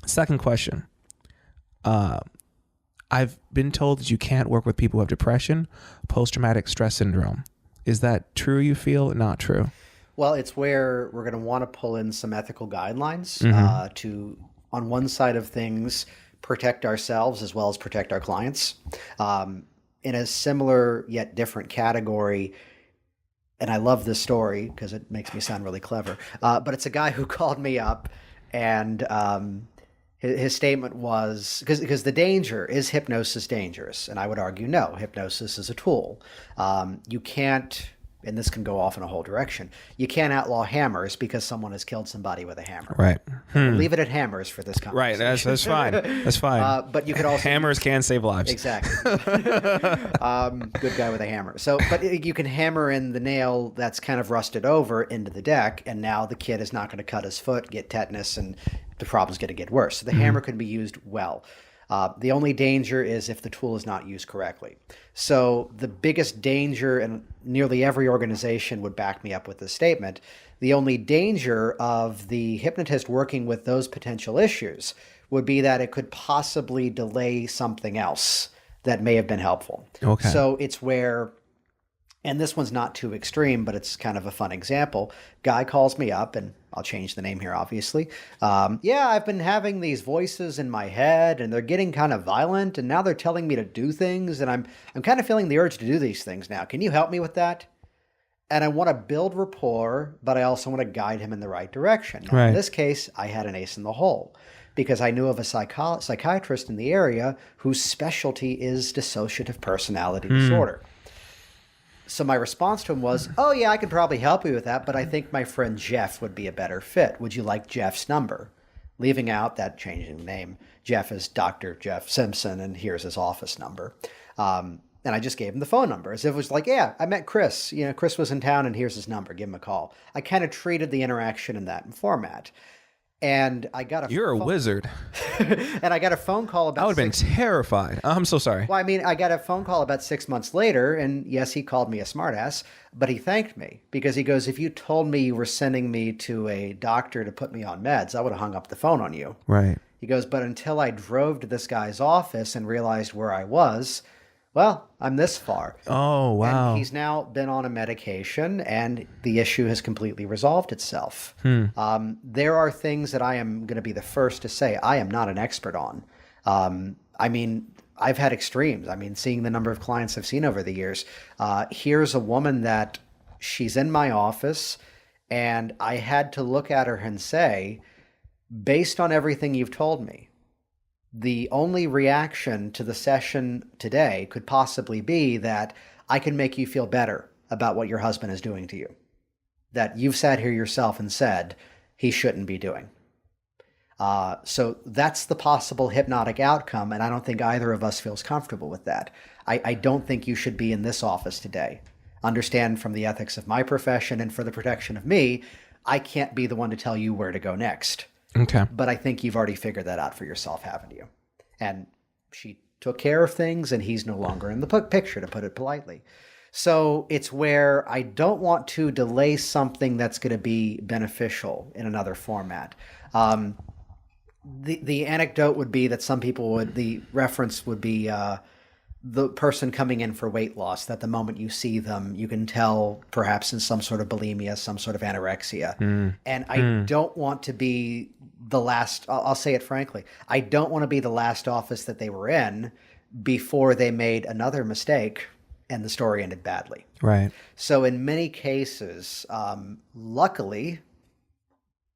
Second question. I've been told that you can't work with people who have depression, post-traumatic stress syndrome. Is that true, you feel? Not true? Well, it's where we're going to want to pull in some ethical guidelines to, on one side of things, protect ourselves as well as protect our clients. In a similar yet different category, and I love this story because it makes me sound really clever, but it's a guy who called me up and his statement was, because the danger, is hypnosis dangerous? And I would argue no, hypnosis is a tool. You can't and this can go off in a whole direction, you can't outlaw hammers because someone has killed somebody with a hammer. Right. We'll leave it at hammers for this conversation. Right. That's fine. That's fine. But you could also hammers can save lives. Exactly. Good guy with a hammer. So, but you can hammer in the nail that's kind of rusted over into the deck, and now the kid is not going to cut his foot, get tetanus, and the problem's going to get worse. So the hammer can be used well. The only danger is if the tool is not used correctly. So the biggest danger, and nearly every organization would back me up with this statement, the only danger of the hypnotist working with those potential issues would be that it could possibly delay something else that may have been helpful. Okay. So it's where, and this one's not too extreme, but it's kind of a fun example. Guy calls me up, and I'll change the name here, obviously. Yeah, I've been having these voices in my head, and they're getting kind of violent, and now they're telling me to do things, and I'm kind of feeling the urge to do these things now. Can you help me with that? And I want to build rapport, but I also want to guide him in the right direction. Now, in this case, I had an ace in the hole because I knew of a psychiatrist in the area whose specialty is dissociative personality disorder. So my response to him was, oh, yeah, I could probably help you with that, but I think my friend Jeff would be a better fit. Would you like Jeff's number? Leaving out that changing the name. Jeff is Dr. Jeff Simpson, and here's his office number. And I just gave him the phone number as if it was like, yeah, I met Chris. You know, Chris was in town, and here's his number. Give him a call. I kind of treated the interaction in that format. And I got a You're a wizard. And I got a phone call about I would have been terrified. I'm so sorry. Well, I mean, I got a phone call about 6 months later, and yes, he called me a smartass, but he thanked me because he goes, if you told me you were sending me to a doctor to put me on meds, I would have hung up the phone on you. Right. He goes, but until I drove to this guy's office and realized where I was, well, I'm this far. Oh, wow. And he's now been on a medication, and the issue has completely resolved itself. There are things that I am going to be the first to say I am not an expert on. I mean, I've had extremes. I mean, seeing the number of clients I've seen over the years. Here's a woman that she's in my office, and I had to look at her and say, based on everything you've told me, the only reaction to the session today could possibly be that I can make you feel better about what your husband is doing to you. That you've sat here yourself and said he shouldn't be doing. So that's the possible hypnotic outcome, and I don't think either of us feels comfortable with that. I don't think you should be in this office today. Understand from the ethics of my profession and for the protection of me, I can't be the one to tell you where to go next. Okay. But I think you've already figured that out for yourself, haven't you? And she took care of things, and he's no longer in the picture, to put it politely. So it's where I don't want to delay something that's going to be beneficial in another format. The anecdote would be that some people would, the reference would be the person coming in for weight loss, that the moment you see them, you can tell perhaps in some sort of bulimia, some sort of anorexia. And I don't want to be the last, I'll say it frankly, I don't want to be the last office that they were in before they made another mistake and the story ended badly. Right. So in many cases, luckily,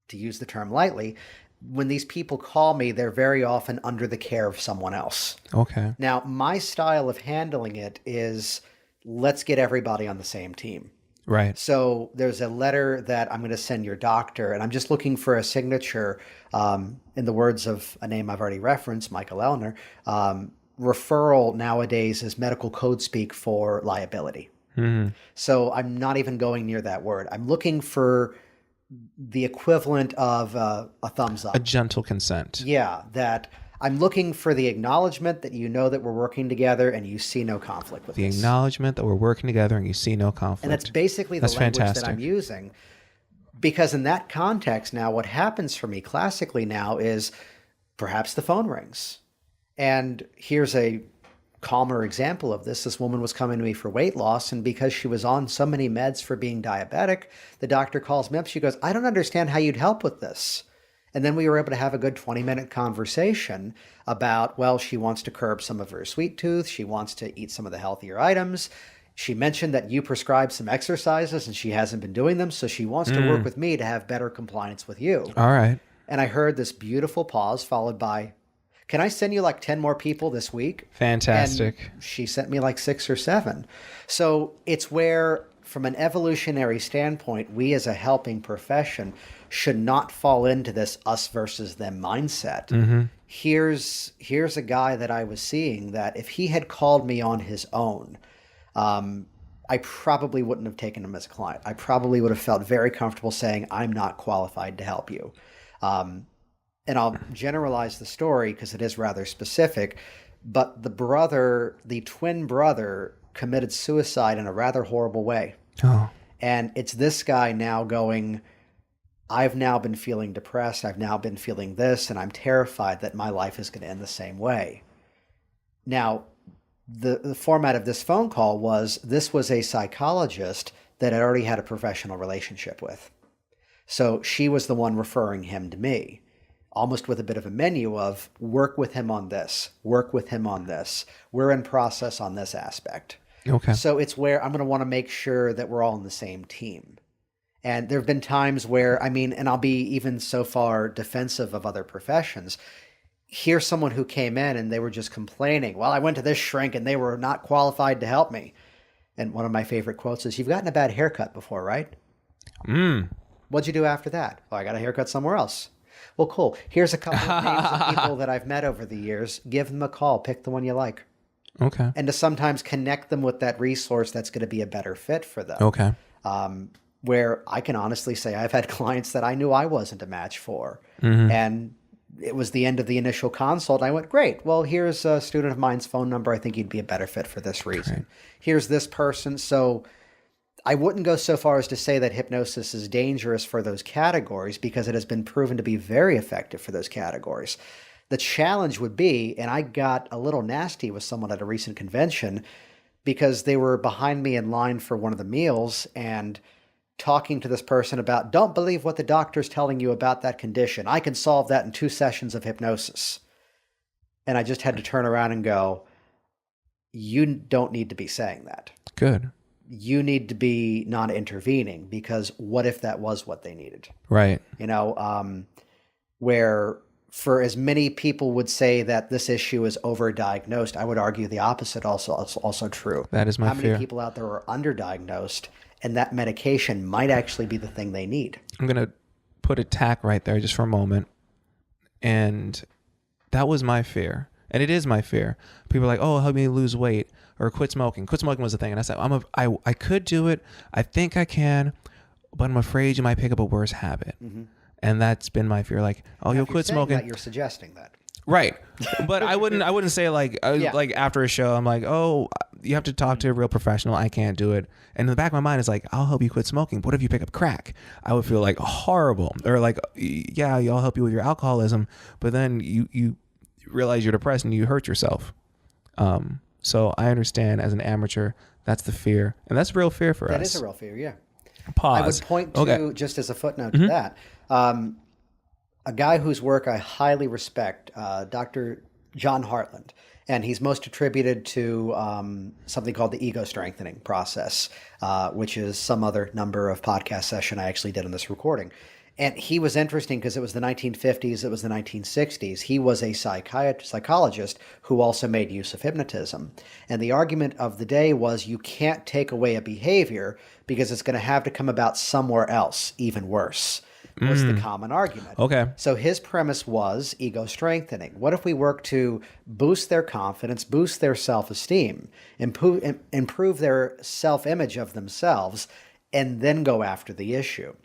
to use the term lightly, when these people call me, they're very often under the care of someone else. Okay. Now, my style of handling it is, let's get everybody on the same team. Right. So there's a letter that I'm going to send your doctor, and I'm just looking for a signature, in the words of a name I've already referenced, Michael Elner. Referral nowadays is medical code speak for liability. So I'm not even going near that word. I'm looking for the equivalent of a thumbs up. A gentle consent. Yeah, that I'm looking for the acknowledgement that you know that we're working together and you see no conflict with The this. acknowledgement that we're working together and you see no conflict. And that's basically the language fantastic. that I'm using. Because in that context now, what happens for me classically now is perhaps the phone rings. And here's a calmer example of this. This woman was coming to me for weight loss, and because she was on so many meds for being diabetic, the doctor calls me up. She goes, I don't understand how you'd help with this. And then we were able to have a good 20-minute conversation about, well, she wants to curb some of her sweet tooth. She wants to eat some of the healthier items. She mentioned that you prescribed some exercises and she hasn't been doing them. So she wants to work with me to have better compliance with you. All right. And I heard this beautiful pause followed by, can I send you like 10 more people this week? Fantastic. And she sent me like 6 or 7. So it's where from an evolutionary standpoint, we as a helping profession should not fall into this us versus them mindset. Here's a guy that I was seeing that if he had called me on his own, I probably wouldn't have taken him as a client. I probably would have felt very comfortable saying, I'm not qualified to help you. And I'll generalize the story because it is rather specific, but the twin brother committed suicide in a rather horrible way. Oh. And it's this guy now going, I've now been feeling depressed. I've now been feeling this, and I'm terrified that my life is going to end the same way. Now, the format of this phone call was, this was a psychologist that I already had a professional relationship with. So she was the one referring him to me, almost with a bit of a menu of work with him on this, work with him on this. We're in process on this aspect. Okay. So it's where I'm going to want to make sure that we're all on the same team. And there have been times where, and I'll be even so far defensive of other professions. Here's someone who came in and they were just complaining, well, I went to this shrink and they were not qualified to help me. And one of my favorite quotes is, you've gotten a bad haircut before, right? What'd you do after that? Well, I got a haircut somewhere else. Well, cool. Here's a couple of names of people that I've met over the years. Give them a call. Pick the one you like. Okay. And to sometimes connect them with that resource that's going to be a better fit for them. Okay. Where I can honestly say I've had clients that I knew I wasn't a match for. And it was the end of the initial consult. And I went, great. Well, here's a student of mine's phone number. I think you'd be a better fit for this reason. Great. Here's this person. So I wouldn't go so far as to say that hypnosis is dangerous for those categories, because it has been proven to be very effective for those categories. The challenge would be, and I got a little nasty with someone at a recent convention because they were behind me in line for one of the meals and talking to this person about, don't believe what the doctor's telling you about that condition. I can solve that in 2 sessions of hypnosis. And I just had to turn around and go, you don't need to be saying that. Good. You need to be not intervening, because what if that was what they needed? Right. Where for as many people would say that this issue is overdiagnosed, I would argue the opposite also true. That is my fear. How many people out there are underdiagnosed, and that medication might actually be the thing they need? I'm going to put a tack right there just for a moment. And that was my fear. And it is my fear. People are like, oh, help me lose weight or quit smoking. Quit smoking was the thing. And I said, I could do it. I think I can, but I'm afraid you might pick up a worse habit. And that's been my fear. Like, oh, you'll quit smoking. That, you're suggesting that. Right. But I wouldn't say like after a show, I'm like, oh, you have to talk to a real professional. I can't do it. And in the back of my mind is like, I'll help you quit smoking. But what if you pick up crack? I would feel like horrible. Or like, yeah, I'll help you with your alcoholism. But then you realize you're depressed and you hurt yourself. So I understand as an amateur, that's the fear. And that's a real fear for us. That is a real fear, yeah. Pause. I would point to, just as a footnote to that, a guy whose work I highly respect, Dr. John Hartland, and he's most attributed to something called the ego strengthening process, which is some other number of podcast session I actually did on this recording. And he was interesting because it was the 1950s, it was the 1960s. He was a psychologist who also made use of hypnotism. And the argument of the day was, you can't take away a behavior because it's going to have to come about somewhere else, even worse, was the common argument. Okay. So his premise was ego strengthening. What if we work to boost their confidence, boost their self-esteem, improve their self-image of themselves, and then go after the issue?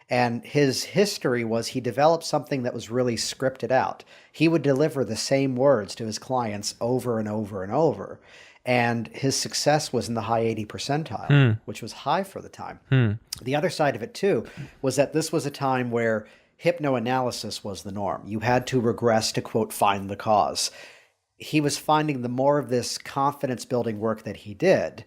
And his history was he developed something that was really scripted out. He would deliver the same words to his clients over and over and over. And his success was in the high 80 percentile, which was high for the time. The other side of it, too, was that this was a time where hypnoanalysis was the norm. You had to regress to, quote, find the cause. He was finding the more of this confidence-building work that he did,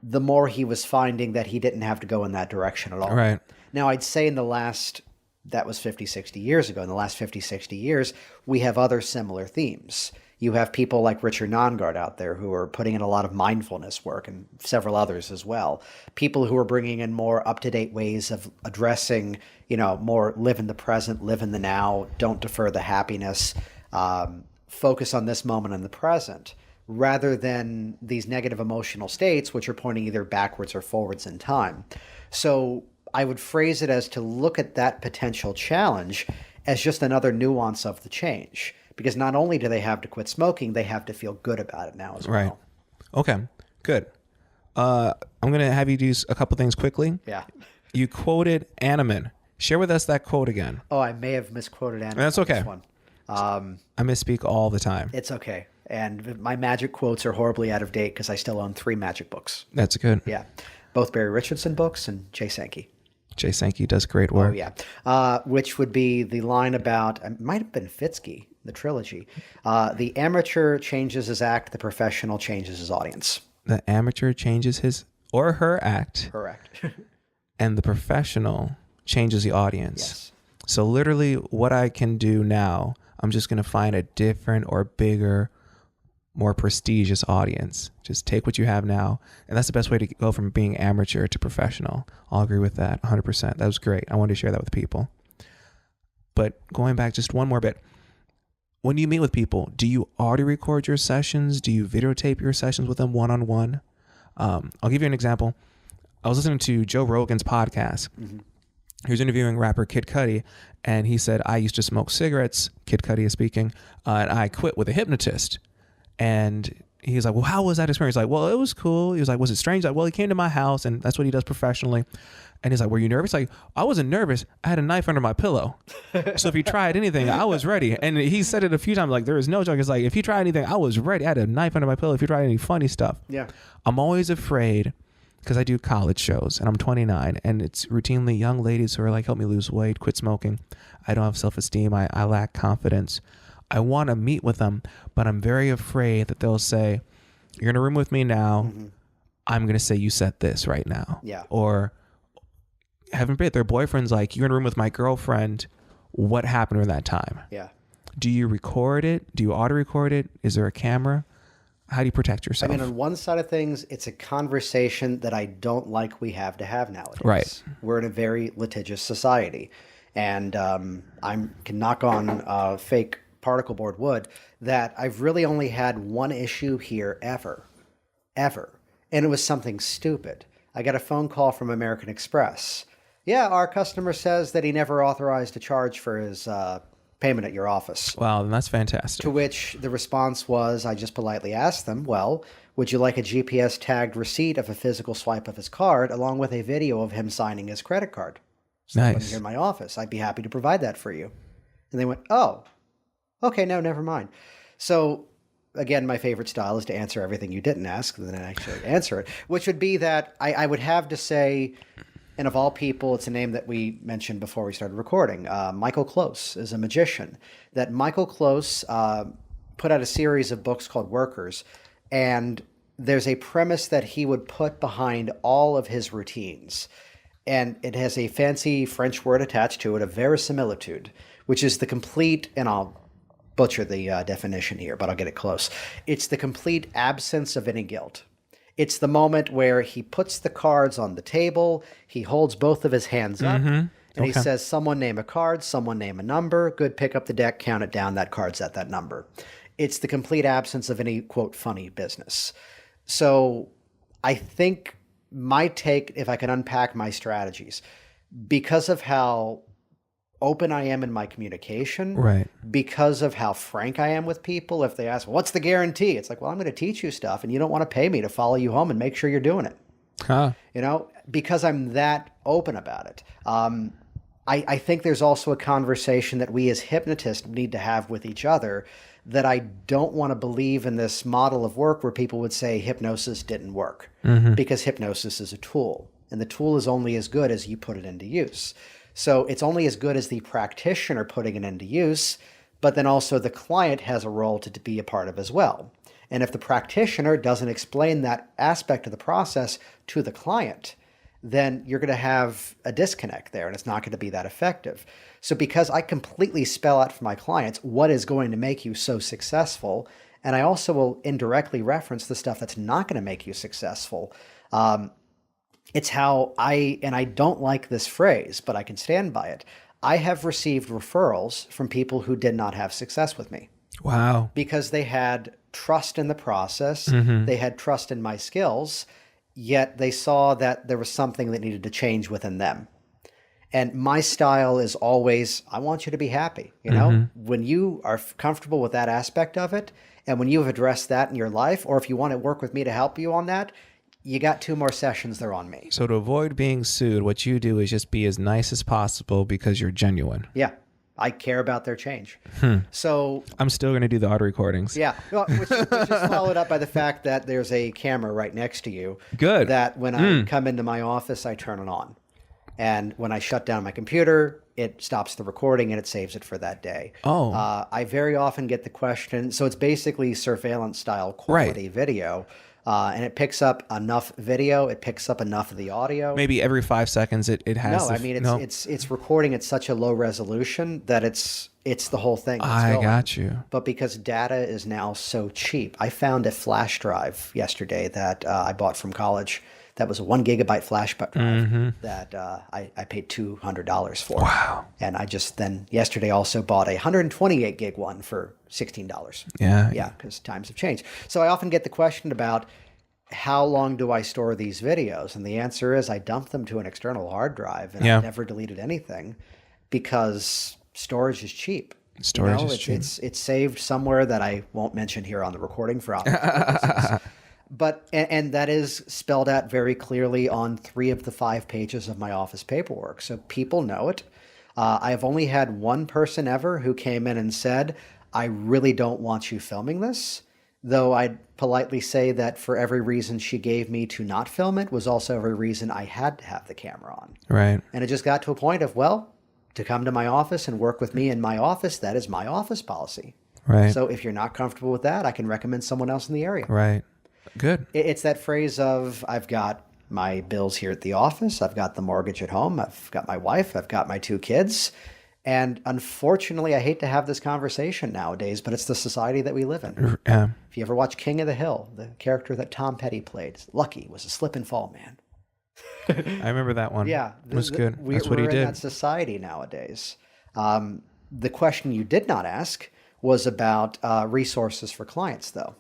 the more he was finding that he didn't have to go in that direction at all. Right. Now, I'd say that was 50, 60 years ago. In the last 50, 60 years, we have other similar themes. You have people like Richard Nongard out there who are putting in a lot of mindfulness work, and several others as well. People who are bringing in more up-to-date ways of addressing, more live in the present, live in the now, don't defer the happiness, focus on this moment in the present. rather than these negative emotional states, which are pointing either backwards or forwards in time. So I would phrase it as to look at that potential challenge as just another nuance of the change. Because not only do they have to quit smoking, they have to feel good about it now as well. Right. Okay, good. I'm going to have you do a couple things quickly. Yeah. You quoted Animan. Share with us that quote again. Oh, I may have misquoted Animan. That's okay. On this one. I misspeak all the time. It's okay. And my magic quotes are horribly out of date because I still own 3 magic books. That's good. Yeah. Both Barry Richardson books and Jay Sankey. Jay Sankey does great work. Oh, yeah. Which would be the line about, it might have been Fitzky, the trilogy. The amateur changes his act, the professional changes his audience. The amateur changes his or her act. Correct. And the professional changes the audience. Yes. So literally what I can do now, I'm just going to find a different or bigger, more prestigious audience. Just take what you have now. And that's the best way to go from being amateur to professional. I'll agree with that 100%. That was great. I wanted to share that with people. But going back just one more bit. When you meet with people, do you audio record your sessions? Do you videotape your sessions with them one-on-one? I'll give you an example. I was listening to Joe Rogan's podcast. Mm-hmm. He was interviewing rapper Kid Cudi, and he said, I used to smoke cigarettes, Kid Cudi is speaking, and I quit with a hypnotist. And he's like, well, how was that experience? Like, well, it was cool. He was like, was it strange? Like, well, he came to my house, and that's what he does professionally. And he's like, were you nervous? Like, I wasn't nervous. I had a knife under my pillow. So if you tried anything, I was ready. And he said it a few times, like, there is no joke. It's like, if you tried anything, I was ready. I had a knife under my pillow. If you tried any funny stuff. Yeah. I'm always afraid because I do college shows and I'm 29 and it's routinely young ladies who are like, help me lose weight, quit smoking. I don't have self-esteem. I lack confidence. I want to meet with them, but I'm very afraid that they'll say, you're in a room with me now. Mm-hmm. I'm going to say you said this right now. Yeah. Or heaven forbid, their boyfriend's like, you're in a room with my girlfriend. What happened during that time? Yeah. Do you record it? Do you auto record it? Is there a camera? How do you protect yourself? I mean, on one side of things, it's a conversation that I don't like we have to have nowadays. Right. We're in a very litigious society. And I can knock on fake particle board wood that I've really only had one issue here ever. And it was something stupid. I got a phone call from American Express. Yeah, our customer says that he never authorized a charge for his payment at your office. Wow, then that's fantastic. To which the response was, I just politely asked them, well, would you like a GPS tagged receipt of a physical swipe of his card along with a video of him signing his credit card? So nice. here in my office. I'd be happy to provide that for you. And they went, oh, okay, no, never mind. So again, my favorite style is to answer everything you didn't ask and then actually answer it, which would be that I would have to say, and of all people, it's a name that we mentioned before we started recording. Michael Close is a magician. That Michael Close put out a series of books called Workers, and there's a premise that he would put behind all of his routines. And it has a fancy French word attached to it, a verisimilitude, which is the complete, and I'll butcher the definition here, but I'll get it close. It's the complete absence of any guilt. It's the moment where he puts the cards on the table, he holds both of his hands up, and he says, someone name a card, someone name a number, good, pick up the deck, count it down, that card's at that number. It's the complete absence of any, quote, funny business. So I think my take, if I can unpack my strategies, because of how open I am in my communication, right? Because of how frank I am with people. If they ask, well, what's the guarantee? It's like, well, I'm going to teach you stuff and you don't want to pay me to follow you home and make sure you're doing it. You know, because I'm that open about it. I think there's also a conversation that we as hypnotists need to have with each other that I don't want to believe in this model of work where people would say hypnosis didn't work because hypnosis is a tool and the tool is only as good as you put it into use. So it's only as good as the practitioner putting it into use, but then also the client has a role to be a part of as well. And if the practitioner doesn't explain that aspect of the process to the client, then you're going to have a disconnect there and it's not going to be that effective. So because I completely spell out for my clients what is going to make you so successful, and I also will indirectly reference the stuff that's not going to make you successful, it's how and I don't like this phrase, but I can stand by it. I have received referrals from people who did not have success with me. Wow. Because they had trust in the process. They had trust in my skills, yet they saw that there was something that needed to change within them. And my style is always, I want you to be happy. You know, when you are comfortable with that aspect of it, and when you have addressed that in your life, or if you want to work with me to help you on that, you got 2 more sessions there on me. So to avoid being sued, what you do is just be as nice as possible because you're genuine. Yeah. I care about their change. So I'm still going to do the audio recordings. yeah, well, which is followed up by the fact that there's a camera right next to you. Good. That when I come into my office, I turn it on. And when I shut down my computer, it stops the recording and it saves it for that day. Oh. I very often get the question. So it's basically surveillance style quality video. And it picks up enough video. It picks up enough of the audio. Maybe every 5 seconds it has. No, I mean, it's recording at such a low resolution that it's the whole thing. I got you. But because data is now so cheap, I found a flash drive yesterday that I bought from college. That was a 1 gigabyte flash drive that I paid $200 for. Wow. And I just then yesterday also bought a 128 gig one for $16. Yeah. Yeah, because times have changed. So I often get the question about how long do I store these videos? And the answer is I dump them to an external hard drive and I've never deleted anything because storage is cheap. Storage is cheap. It's saved somewhere that I won't mention here on the recording for obvious purposes. But, and that is spelled out very clearly on 3 of the 5 pages of my office paperwork. So people know it. I've only had one person ever who came in and said, I really don't want you filming this. Though I'd politely say that for every reason she gave me to not film it was also every reason I had to have the camera on. Right. And it just got to a point of, well, to come to my office and work with me in my office, that is my office policy. Right. So if you're not comfortable with that, I can recommend someone else in the area. Right. Good. It's that phrase of, I've got my bills here at the office, I've got the mortgage at home, I've got my wife, I've got my 2 kids. And unfortunately, I hate to have this conversation nowadays, but it's the society that we live in. If you ever watch King of the Hill, the character that Tom Petty played, Lucky, was a slip and fall man. I remember that one. Yeah. It was good. That's what he did. We're in that society nowadays. The question you did not ask was about resources for clients, though,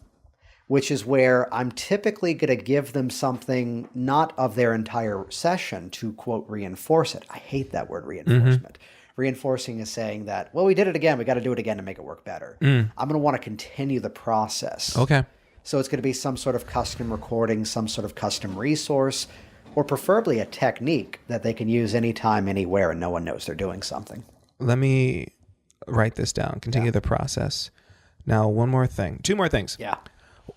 which is where I'm typically going to give them something not of their entire session to, quote, reinforce it. I hate that word, reinforcement. Reinforcing is saying that, well, we did it again. We got to do it again to make it work better. I'm going to want to continue the process. Okay. So it's going to be some sort of custom recording, some sort of custom resource, or preferably a technique that they can use anytime, anywhere, and no one knows they're doing something. Let me write this down. Continue the process. Now, 2 more things. Yeah.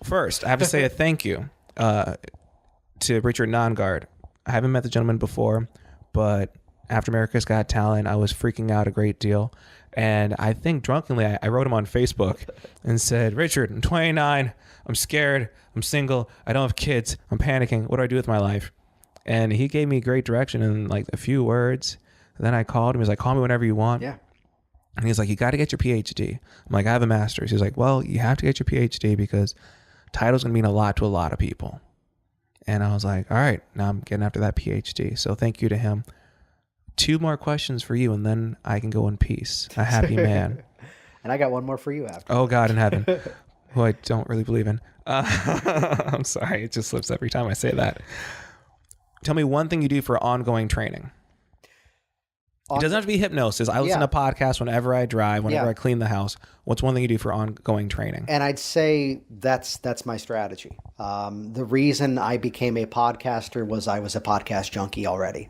First, I have to say a thank you to Richard Nongard. I haven't met the gentleman before, but after America's Got Talent, I was freaking out a great deal. And I think drunkenly, I wrote him on Facebook and said, Richard, I'm 29. I'm scared. I'm single. I don't have kids. I'm panicking. What do I do with my life? And he gave me great direction in like a few words. And then I called him. He was like, call me whenever you want. Yeah. And he's like, you got to get your PhD. I'm like, I have a master's. He's like, well, you have to get your PhD because title's going to mean a lot to a lot of people. And I was like, all right, now I'm getting after that PhD. So thank you to him. 2 more questions for you, and then I can go in peace. A happy man. And I got one more for you after. Oh, God in heaven. Who I don't really believe in. I'm sorry. It just slips every time I say that. Tell me one thing you do for ongoing training. It doesn't have to be hypnosis. I listen to podcasts whenever I drive, whenever I clean the house. What's one thing you do for ongoing training? And I'd say that's my strategy. The reason I became a podcaster was I was a podcast junkie already.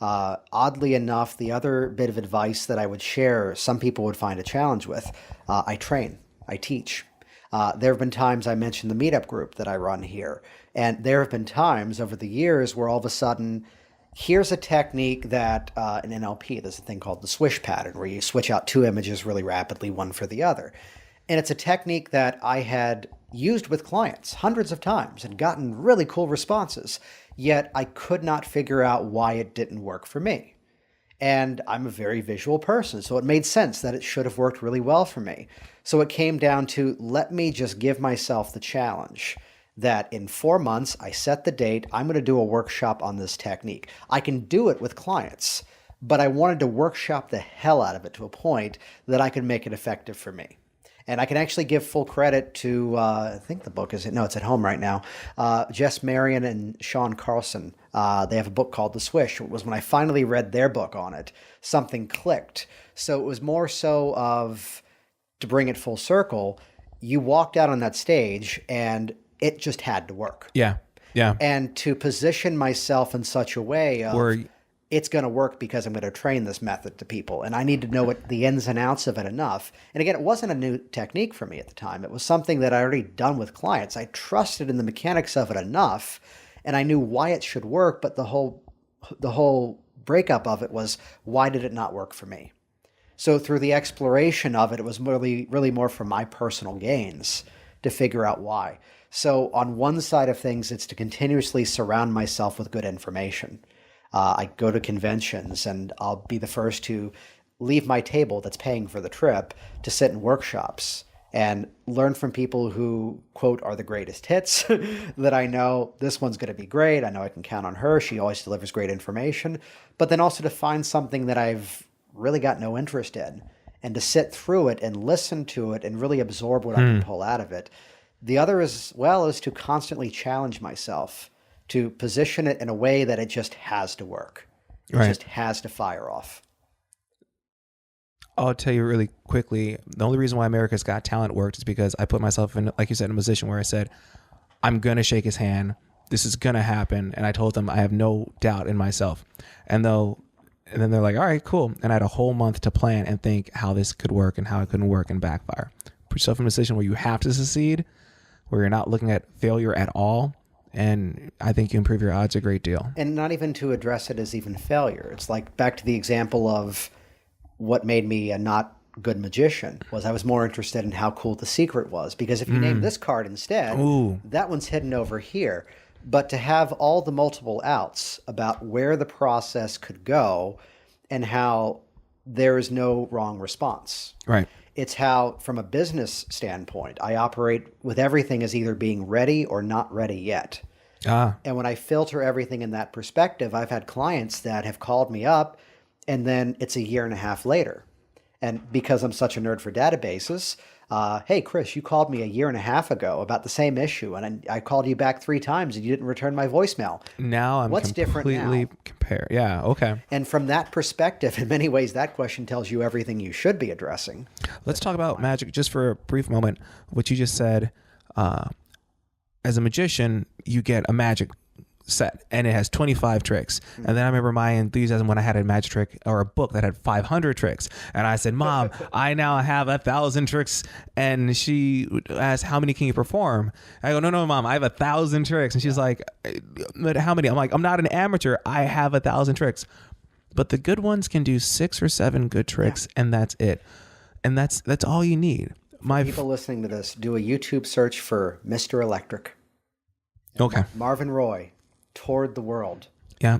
Oddly enough, the other bit of advice that I would share, some people would find a challenge with, I train, I teach. There have been times I mentioned the meetup group that I run here. And there have been times over the years where all of a sudden, here's a technique that in NLP, there's a thing called the swish pattern where you switch out 2 images really rapidly, one for the other. And it's a technique that I had used with clients hundreds of times and gotten really cool responses. Yet I could not figure out why it didn't work for me. And I'm a very visual person, so it made sense that it should have worked really well for me. So it came down to, let me just give myself the challenge that in 4 months, I set the date, I'm going to do a workshop on this technique. I can do it with clients, but I wanted to workshop the hell out of it to a point that I could make it effective for me. And I can actually give full credit to, I think the book it's at home right now. Jess Marion and Sean Carlson. They have a book called The Swish. It was when I finally read their book on it, something clicked. So it was more so of, to bring it full circle, you walked out on that stage and it just had to work. Yeah. Yeah. And to position myself in such a way of, Where it's going to work because I'm going to train this method to people. And I need to know the ins and outs of it enough. And again, it wasn't a new technique for me at the time. It was something that I already done with clients. I trusted in the mechanics of it enough, and I knew why it should work. But the whole breakup of it was, why did it not work for me? So through the exploration of it, it was really more for my personal gains to figure out why. So on one side of things, it's to continuously surround myself with good information. I go to conventions and I'll be the first to leave my table that's paying for the trip to sit in workshops and learn from people who, quote, are the greatest hits that I know. This one's going to be great. I know I can count on her. She always delivers great information. But then also to find something that I've really got no interest in and to sit through it and listen to it and really absorb what I can pull out of it. The other as well is to constantly challenge myself to position it in a way that it just has to work. It just has to fire off. I'll tell you really quickly, the only reason why America's Got Talent worked is because I put myself in, like you said, in a position where I said, I'm going to shake his hand. This is going to happen. And I told them I have no doubt in myself. And then they're like, all right, cool. And I had a whole month to plan and think how this could work and how it couldn't work and backfire. Put yourself in a position where you have to succeed, where you're not looking at failure at all. And I think you improve your odds a great deal. And not even to address it as even failure. It's like back to the example of what made me a not good magician was I was more interested in how cool the secret was. Because if you name this card instead, that one's hidden over here. But to have all the multiple outs about where the process could go and how there is no wrong response. Right. It's how, from a business standpoint, I operate with everything as either being ready or not ready yet. And when I filter everything in that perspective, I've had clients that have called me up and then it's a year and a half later. And because I'm such a nerd for databases, hey, Chris, you called me a year and a half ago about the same issue, and I called you back 3 times and you didn't return my voicemail. Now I'm What's different now? Compare. Yeah, okay. And from that perspective, in many ways, that question tells you everything you should be addressing. Let's talk about magic just for a brief moment. What you just said, as a magician, you get a magic set and it has 25 tricks. And then I remember my enthusiasm when I had a magic trick or a book that had 500 tricks. And I said, Mom, I now have 1,000 tricks. And she asked, how many can you perform? I go, no, Mom, I have 1,000 tricks. And she's like, but how many? I'm like, I'm not an amateur. I have 1,000 tricks. But the good ones can do 6 or 7 good tricks and that's it. And that's all you need. People listening to this, do a YouTube search for Mr. Electric. Okay. Marvin Roy toured the world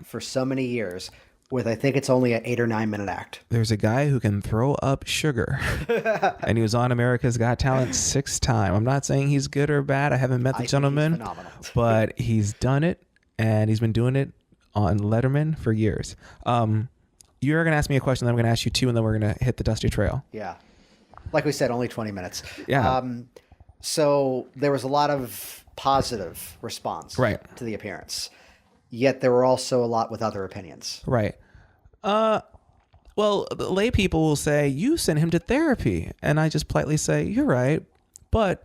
for so many years with, I think it's only an 8 or 9 minute act. There's a guy who can throw up sugar and he was on America's Got Talent 6 times. I'm not saying he's good or bad. I haven't met the gentleman, but he's done it and he's been doing it on Letterman for years. You're going to ask me a question, then I'm going to ask you 2, and then we're going to hit the dusty trail. Yeah. Like we said, only 20 minutes. Yeah. So there was a lot of positive response to the appearance. Yet there were also a lot with other opinions. Right. Well, the lay people will say, you sent him to therapy. And I just politely say, you're right. But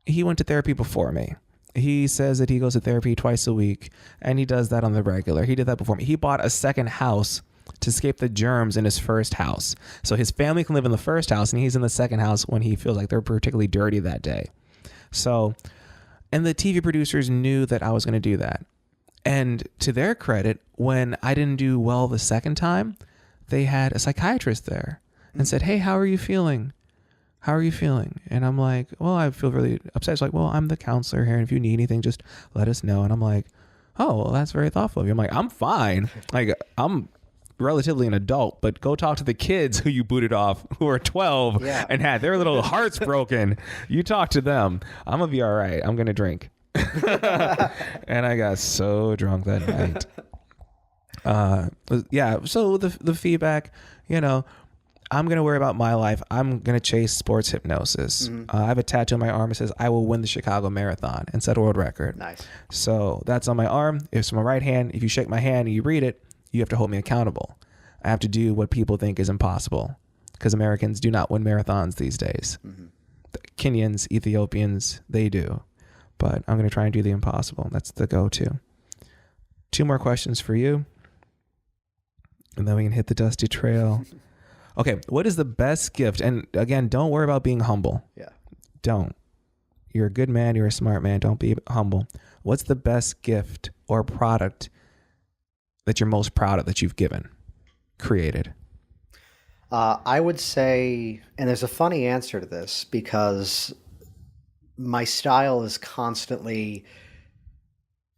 he went to therapy before me. He says that he goes to therapy twice a week. And he does that on the regular. He did that before me. He bought a second house to escape the germs in his first house. So his family can live in the first house and he's in the second house when he feels like they're particularly dirty that day. So, and the TV producers knew that I was going to do that. And to their credit, when I didn't do well the second time, they had a psychiatrist there and said, hey, how are you feeling? How are you feeling? And I'm like, well, I feel really upset. It's like, well, I'm the counselor here. And if you need anything, just let us know. And I'm like, oh, well, that's very thoughtful of you. I'm like, I'm fine. Like, I'm relatively an adult, but go talk to the kids who you booted off who are 12 and had their little hearts broken. You talk to them. I'm going to be all right. I'm going to drink. And I got so drunk that night. So the feedback, I'm going to worry about my life. I'm going to chase sports hypnosis. I have a tattoo on my arm that says, I will win the Chicago Marathon and set a world record. Nice. So that's on my arm. It's my right hand. If you shake my hand and you read it, you have to hold me accountable. I have to do what people think is impossible because Americans do not win marathons these days. The Kenyans, Ethiopians, they do. But I'm going to try and do the impossible. That's the go-to. 2 more questions for you. And then we can hit the dusty trail. Okay, what is the best gift? And again, don't worry about being humble. Yeah. Don't. You're a good man. You're a smart man. Don't be humble. What's the best gift or product that you're most proud of that you've created? I would say, and there's a funny answer to this because my style is constantly,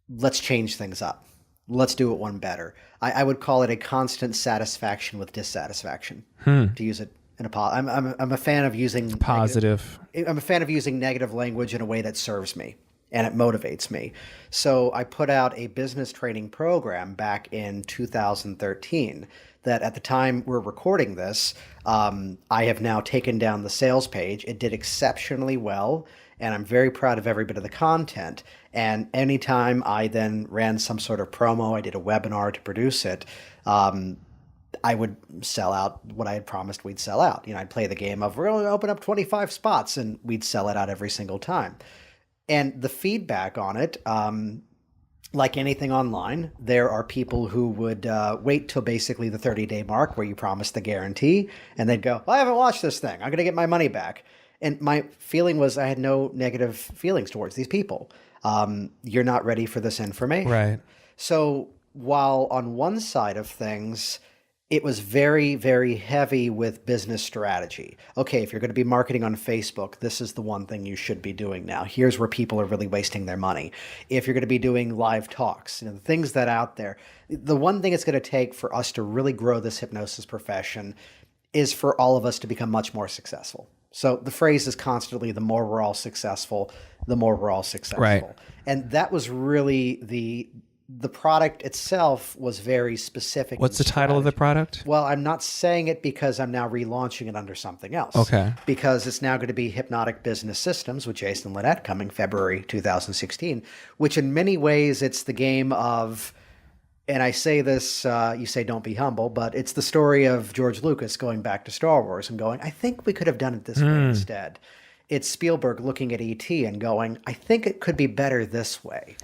let's change things up. Let's do it one better. I would call it a constant satisfaction with dissatisfaction. To use it in a I'm a fan of using positive. I'm a fan of using negative language in a way that serves me and it motivates me. So I put out a business training program back in 2013 that at the time we're recording this, I have now taken down the sales page. It did exceptionally well, and I'm very proud of every bit of the content. And anytime I then ran some sort of promo, I did a webinar to produce it, I would sell out what I had promised we'd sell out. I'd play the game of, we're going to open up 25 spots, and we'd sell it out every single time. And the feedback on it, like anything online, there are people who would wait till basically the 30-day mark where you promise the guarantee, and they'd go, I haven't watched this thing. I'm going to get my money back. And my feeling was I had no negative feelings towards these people. You're not ready for this information. Right. So while on one side of things, it was very, very heavy with business strategy. Okay, if you're going to be marketing on Facebook, this is the one thing you should be doing now. Here's where people are really wasting their money. If you're going to be doing live talks, the things that are out there, the one thing it's going to take for us to really grow this hypnosis profession is for all of us to become much more successful. So the phrase is constantly, the more we're all successful, the more we're all successful. Right. And that was really the product itself was very specific. What's the title of the product? Well, I'm not saying it because I'm now relaunching it under something else. Okay. Because it's now going to be Hypnotic Business Systems with Jason Linett coming February 2016, which in many ways it's the game of, and I say this, you say don't be humble, but it's the story of George Lucas going back to Star Wars and going, I think we could have done it this way instead. It's Spielberg looking at E.T. and going, I think it could be better this way.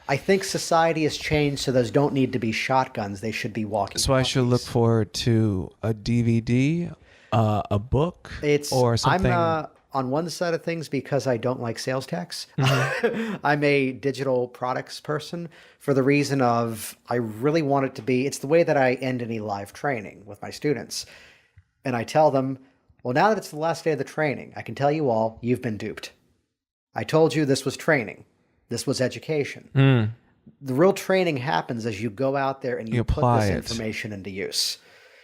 I think society has changed, so those don't need to be shotguns. They should be walkie-talkies. So I should look forward to a DVD, a book, or something? I'm on one side of things because I don't like sales tax. I'm a digital products person for the reason of I really want it to be, it's the way that I end any live training with my students. And I tell them, well, now that it's the last day of the training, I can tell you all, you've been duped. I told you this was training. This was education. The real training happens as you go out there and you put this information into use.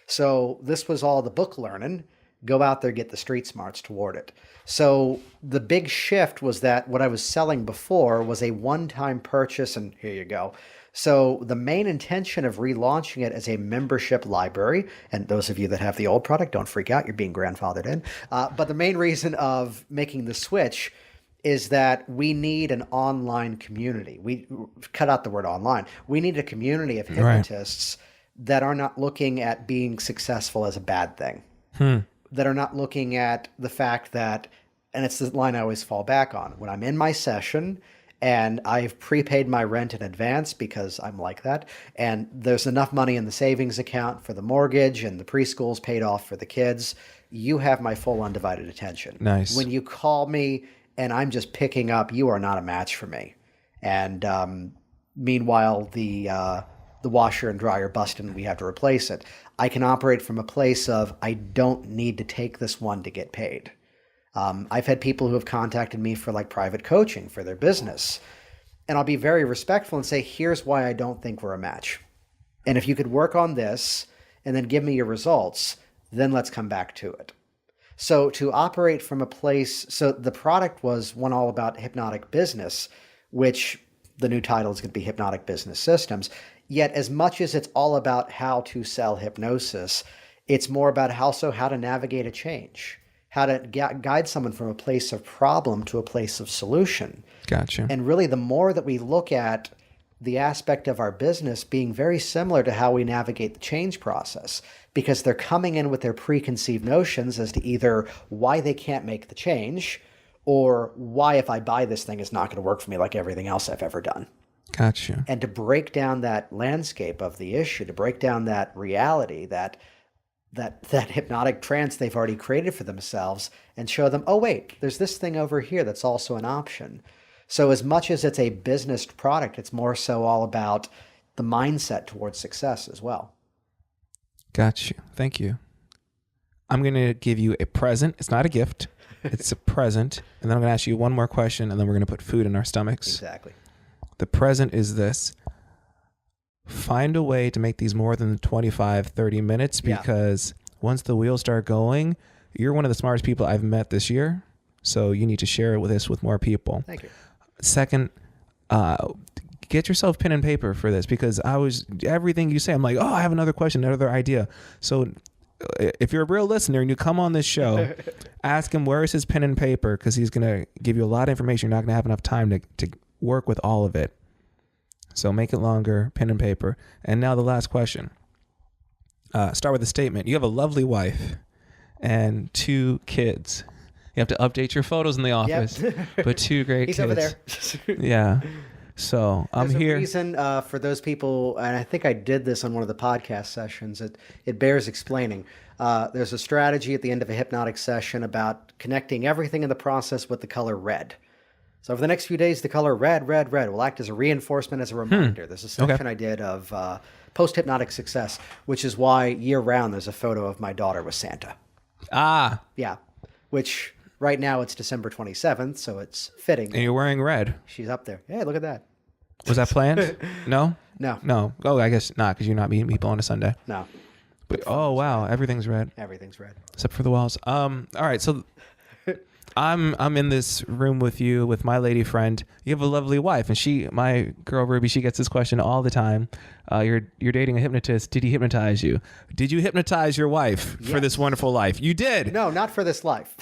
So this was all the book learning. Go out there, get the street smarts toward it. So the big shift was that what I was selling before was a one-time purchase, and here you go. So the main intention of relaunching it as a membership library, and those of you that have the old product, don't freak out, you're being grandfathered in. But the main reason of making the switch is that we need an online community. We cut out the word online. We need a community of hypnotists that are not looking at being successful as a bad thing, that are not looking at the fact that, and it's the line I always fall back on, when I'm in my session and I've prepaid my rent in advance because I'm like that, and there's enough money in the savings account for the mortgage and the preschool's paid off for the kids, you have my full undivided attention. Nice. When you call me and I'm just picking up, you are not a match for me. And meanwhile, the washer and dryer busted and we have to replace it. I can operate from a place of, I don't need to take this one to get paid. I've had people who have contacted me for like private coaching for their business. And I'll be very respectful and say, here's why I don't think we're a match. And if you could work on this and then give me your results, then let's come back to it. So to operate from a place, so the product was one all about hypnotic business, which the new title is going to be Hypnotic Business Systems. Yet as much as it's all about how to sell hypnosis, It's more about also how to navigate a change, how to guide someone from a place of problem to a place of solution. Gotcha. And really, the more that we look at the aspect of our business being very similar to how we navigate the change process, because they're coming in with their preconceived notions as to either why they can't make the change or why if I buy this thing, it's not going to work for me like everything else I've ever done. Gotcha. And to break down that landscape of the issue, to break down that reality, that hypnotic trance they've already created for themselves, and show them, oh, wait, there's this thing over here that's also an option. So as much as it's a business product, it's more so all about the mindset towards success as well. Got you. Thank you. I'm going to give you a present. It's not a gift. It's a present. And then I'm going to ask you one more question, and then we're going to put food in our stomachs. Exactly. The present is this. Find a way to make these more than 25, 30 minutes, because once the wheels start going, you're one of the smartest people I've met this year. So you need to share this with more people. Thank you. Second, get yourself pen and paper for this, because everything you say, I'm like, oh, I have another question, another idea. So if you're a real listener and you come on this show, ask him where is his pen and paper, because he's going to give you a lot of information. You're not going to have enough time to work with all of it. So make it longer, pen and paper. And now the last question. Start with a statement. You have a lovely wife and 2 kids. You have to update your photos in the office, but 2 great He's kids. over there. Yeah. So I'm There's here. a reason for those people, and I think I did this on one of the podcast sessions. It bears explaining. There's a strategy at the end of a hypnotic session about connecting everything in the process with the color red. So over the next few days, the color red will act as a reinforcement, as a reminder. There's a section I did of post-hypnotic success, which is why year-round there's a photo of my daughter with Santa. Ah. Yeah, which right now it's December 27th, so it's fitting. And you're wearing red. She's up there. Hey, look at that. Was that planned? No? No. No. Oh, I guess not, because you're not meeting people on a Sunday. No. But oh wow, everything's red. Everything's red. Except for the walls. All right, so I'm in this room with you, with my lady friend. You have a lovely wife, and my girl Ruby, she gets this question all the time. You're dating a hypnotist. Did he hypnotize you? Did you hypnotize your wife for this wonderful life? You did. No, not for this life.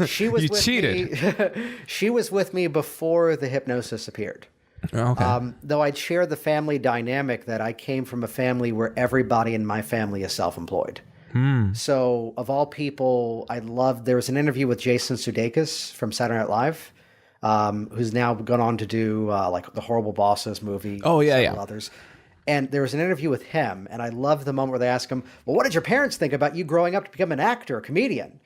She was You with cheated. Me. She was with me before the hypnosis appeared. Okay. Though I'd share the family dynamic that I came from a family where everybody in my family is self-employed. So of all people, there was an interview with Jason Sudeikis from Saturday Night Live, who's now gone on to do like the Horrible Bosses movie. Oh, yeah, and others. And there was an interview with him, and I love the moment where they ask him, well, what did your parents think about you growing up to become an actor, a comedian?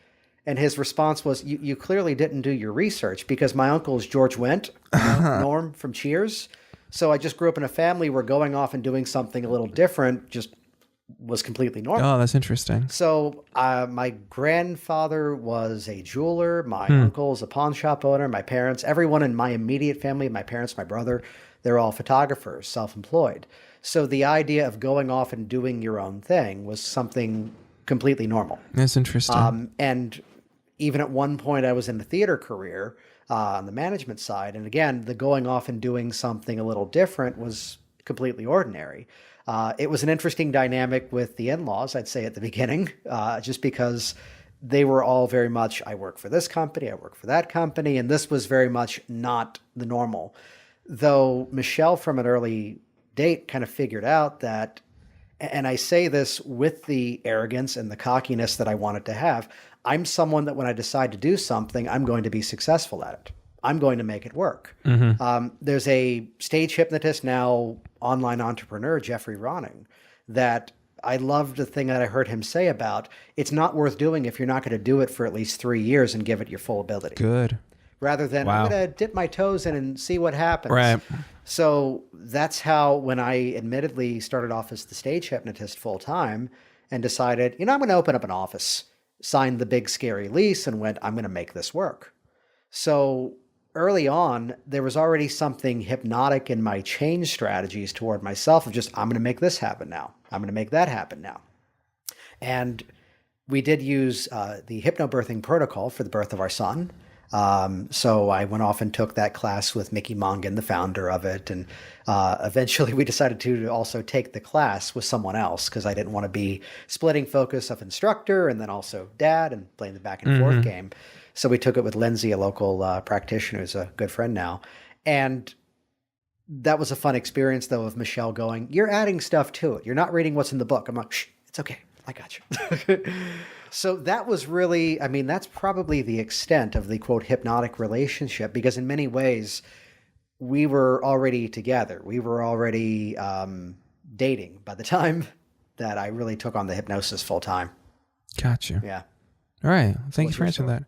And his response was, you clearly didn't do your research, because my uncle is George Wendt, Norm from Cheers. So I just grew up in a family where going off and doing something a little different just was completely normal. Oh, that's interesting. So my grandfather was a jeweler. My uncle's a pawn shop owner. My parents, everyone in my immediate family, my parents, my brother, they're all photographers, self-employed. So the idea of going off and doing your own thing was something completely normal. That's interesting. And even at one point I was in the theater career on the management side. And again, the going off and doing something a little different was completely ordinary. It was an interesting dynamic with the in-laws, I'd say at the beginning, just because they were all very much, I work for this company, I work for that company, and this was very much not the normal. Though Michelle from an early date kind of figured out that, and I say this with the arrogance and the cockiness that I wanted to have, I'm someone that when I decide to do something, I'm going to be successful at it. I'm going to make it work. There's a stage hypnotist, now online entrepreneur, Jeffrey Ronning, that I loved the thing that I heard him say about, it's not worth doing if you're not going to do it for at least 3 years and give it your full ability. Good. Rather than, I'm going to dip my toes in and see what happens. Right. So that's how, when I admittedly started off as the stage hypnotist full time and decided, I'm going to open up an office, signed the big scary lease and went, I'm going to make this work. So early on, there was already something hypnotic in my change strategies toward myself of just, I'm going to make this happen now. I'm going to make that happen now. And we did use the hypnobirthing protocol for the birth of our son. So I went off and took that class with Mickey Mongan, the founder of it. And eventually we decided to also take the class with someone else because I didn't want to be splitting focus of instructor and then also dad and playing the back and forth game. So we took it with Lindsay, a local practitioner who's a good friend now. And that was a fun experience, though, of Michelle going, "You're adding stuff to it. You're not reading what's in the book." I'm like, "Shh, it's okay. I got you." So that was really, I mean, that's probably the extent of the, quote, hypnotic relationship, because in many ways, we were already together. We were already dating by the time that I really took on the hypnosis full time. Gotcha. Yeah. All right. Thank you for answering that.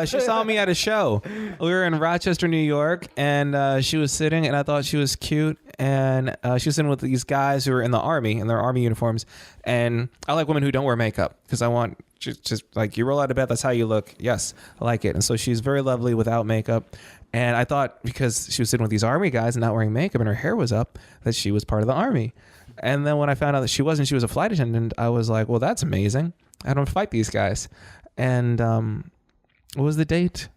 She saw me at a show. We were in Rochester, New York, and she was sitting, and I thought she was cute. And she was sitting with these guys who were in the Army, in their Army uniforms. And I like women who don't wear makeup because I want just like, you roll out of bed, that's how you look. Yes, I like it. And so she's very lovely without makeup. And I thought because she was sitting with these Army guys and not wearing makeup and her hair was up, that she was part of the Army. And then when I found out that she wasn't, she was a flight attendant, I was like, well, that's amazing. I don't fight these guys. And what was the date?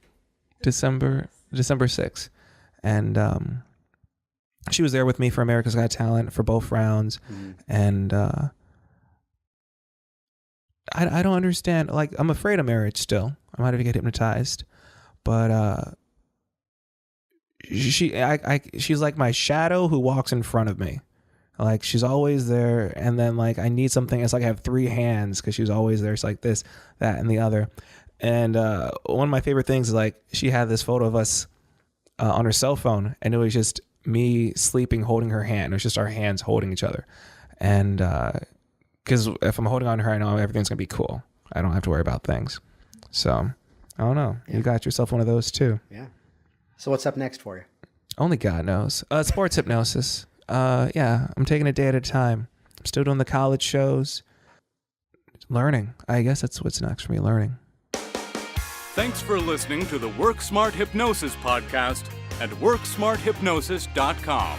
December 6th. And she was there with me for America's Got Talent for both rounds. And I don't understand. Like, I'm afraid of marriage still. I might have to get hypnotized. But she's like my shadow who walks in front of me. Like, she's always there, and then like I need something. It's like I have three hands because she's always there. It's like this, that, and the other. And one of my favorite things is like she had this photo of us on her cell phone, and it was just me sleeping, holding her hand. It was just our hands holding each other. And because if I'm holding on to her, I know everything's gonna be cool. I don't have to worry about things. So I don't know. Yeah. You got yourself one of those too. Yeah. So what's up next for you? Only God knows. Sports hypnosis. Yeah, I'm taking a day at a time. I'm still doing the college shows. Learning. I guess that's what's next for me, learning. Thanks for listening to the Work Smart Hypnosis podcast at WorkSmartHypnosis.com.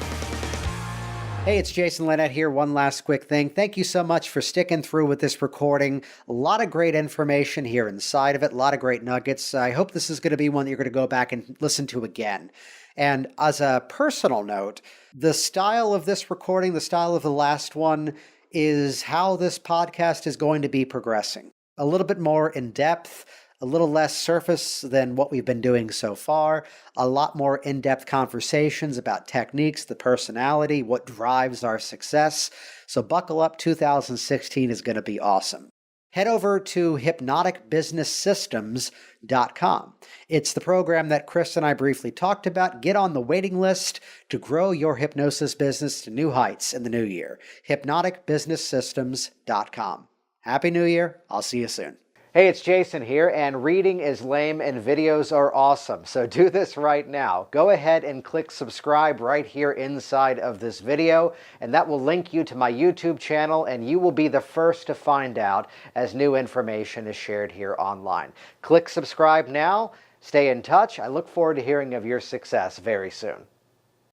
Hey, it's Jason Linett here. One last quick thing. Thank you so much for sticking through with this recording. A lot of great information here inside of it, a lot of great nuggets. I hope this is going to be one that you're going to go back and listen to again. And as a personal note, the style of this recording, the style of the last one, is how this podcast is going to be progressing. A little bit more in depth, a little less surface than what we've been doing so far, a lot more in-depth conversations about techniques, the personality, what drives our success. So buckle up, 2016 is going to be awesome. Head over to hypnoticbusinesssystems.com. It's the program that Chris and I briefly talked about. Get on the waiting list to grow your hypnosis business to new heights in the new year. hypnoticbusinesssystems.com. Happy New Year. I'll see you soon. Hey, it's Jason here, and reading is lame and videos are awesome. So do this right now. Go ahead and click subscribe right here inside of this video, and that will link you to my YouTube channel, and you will be the first to find out as new information is shared here online. Click subscribe now. Stay in touch. I look forward to hearing of your success very soon.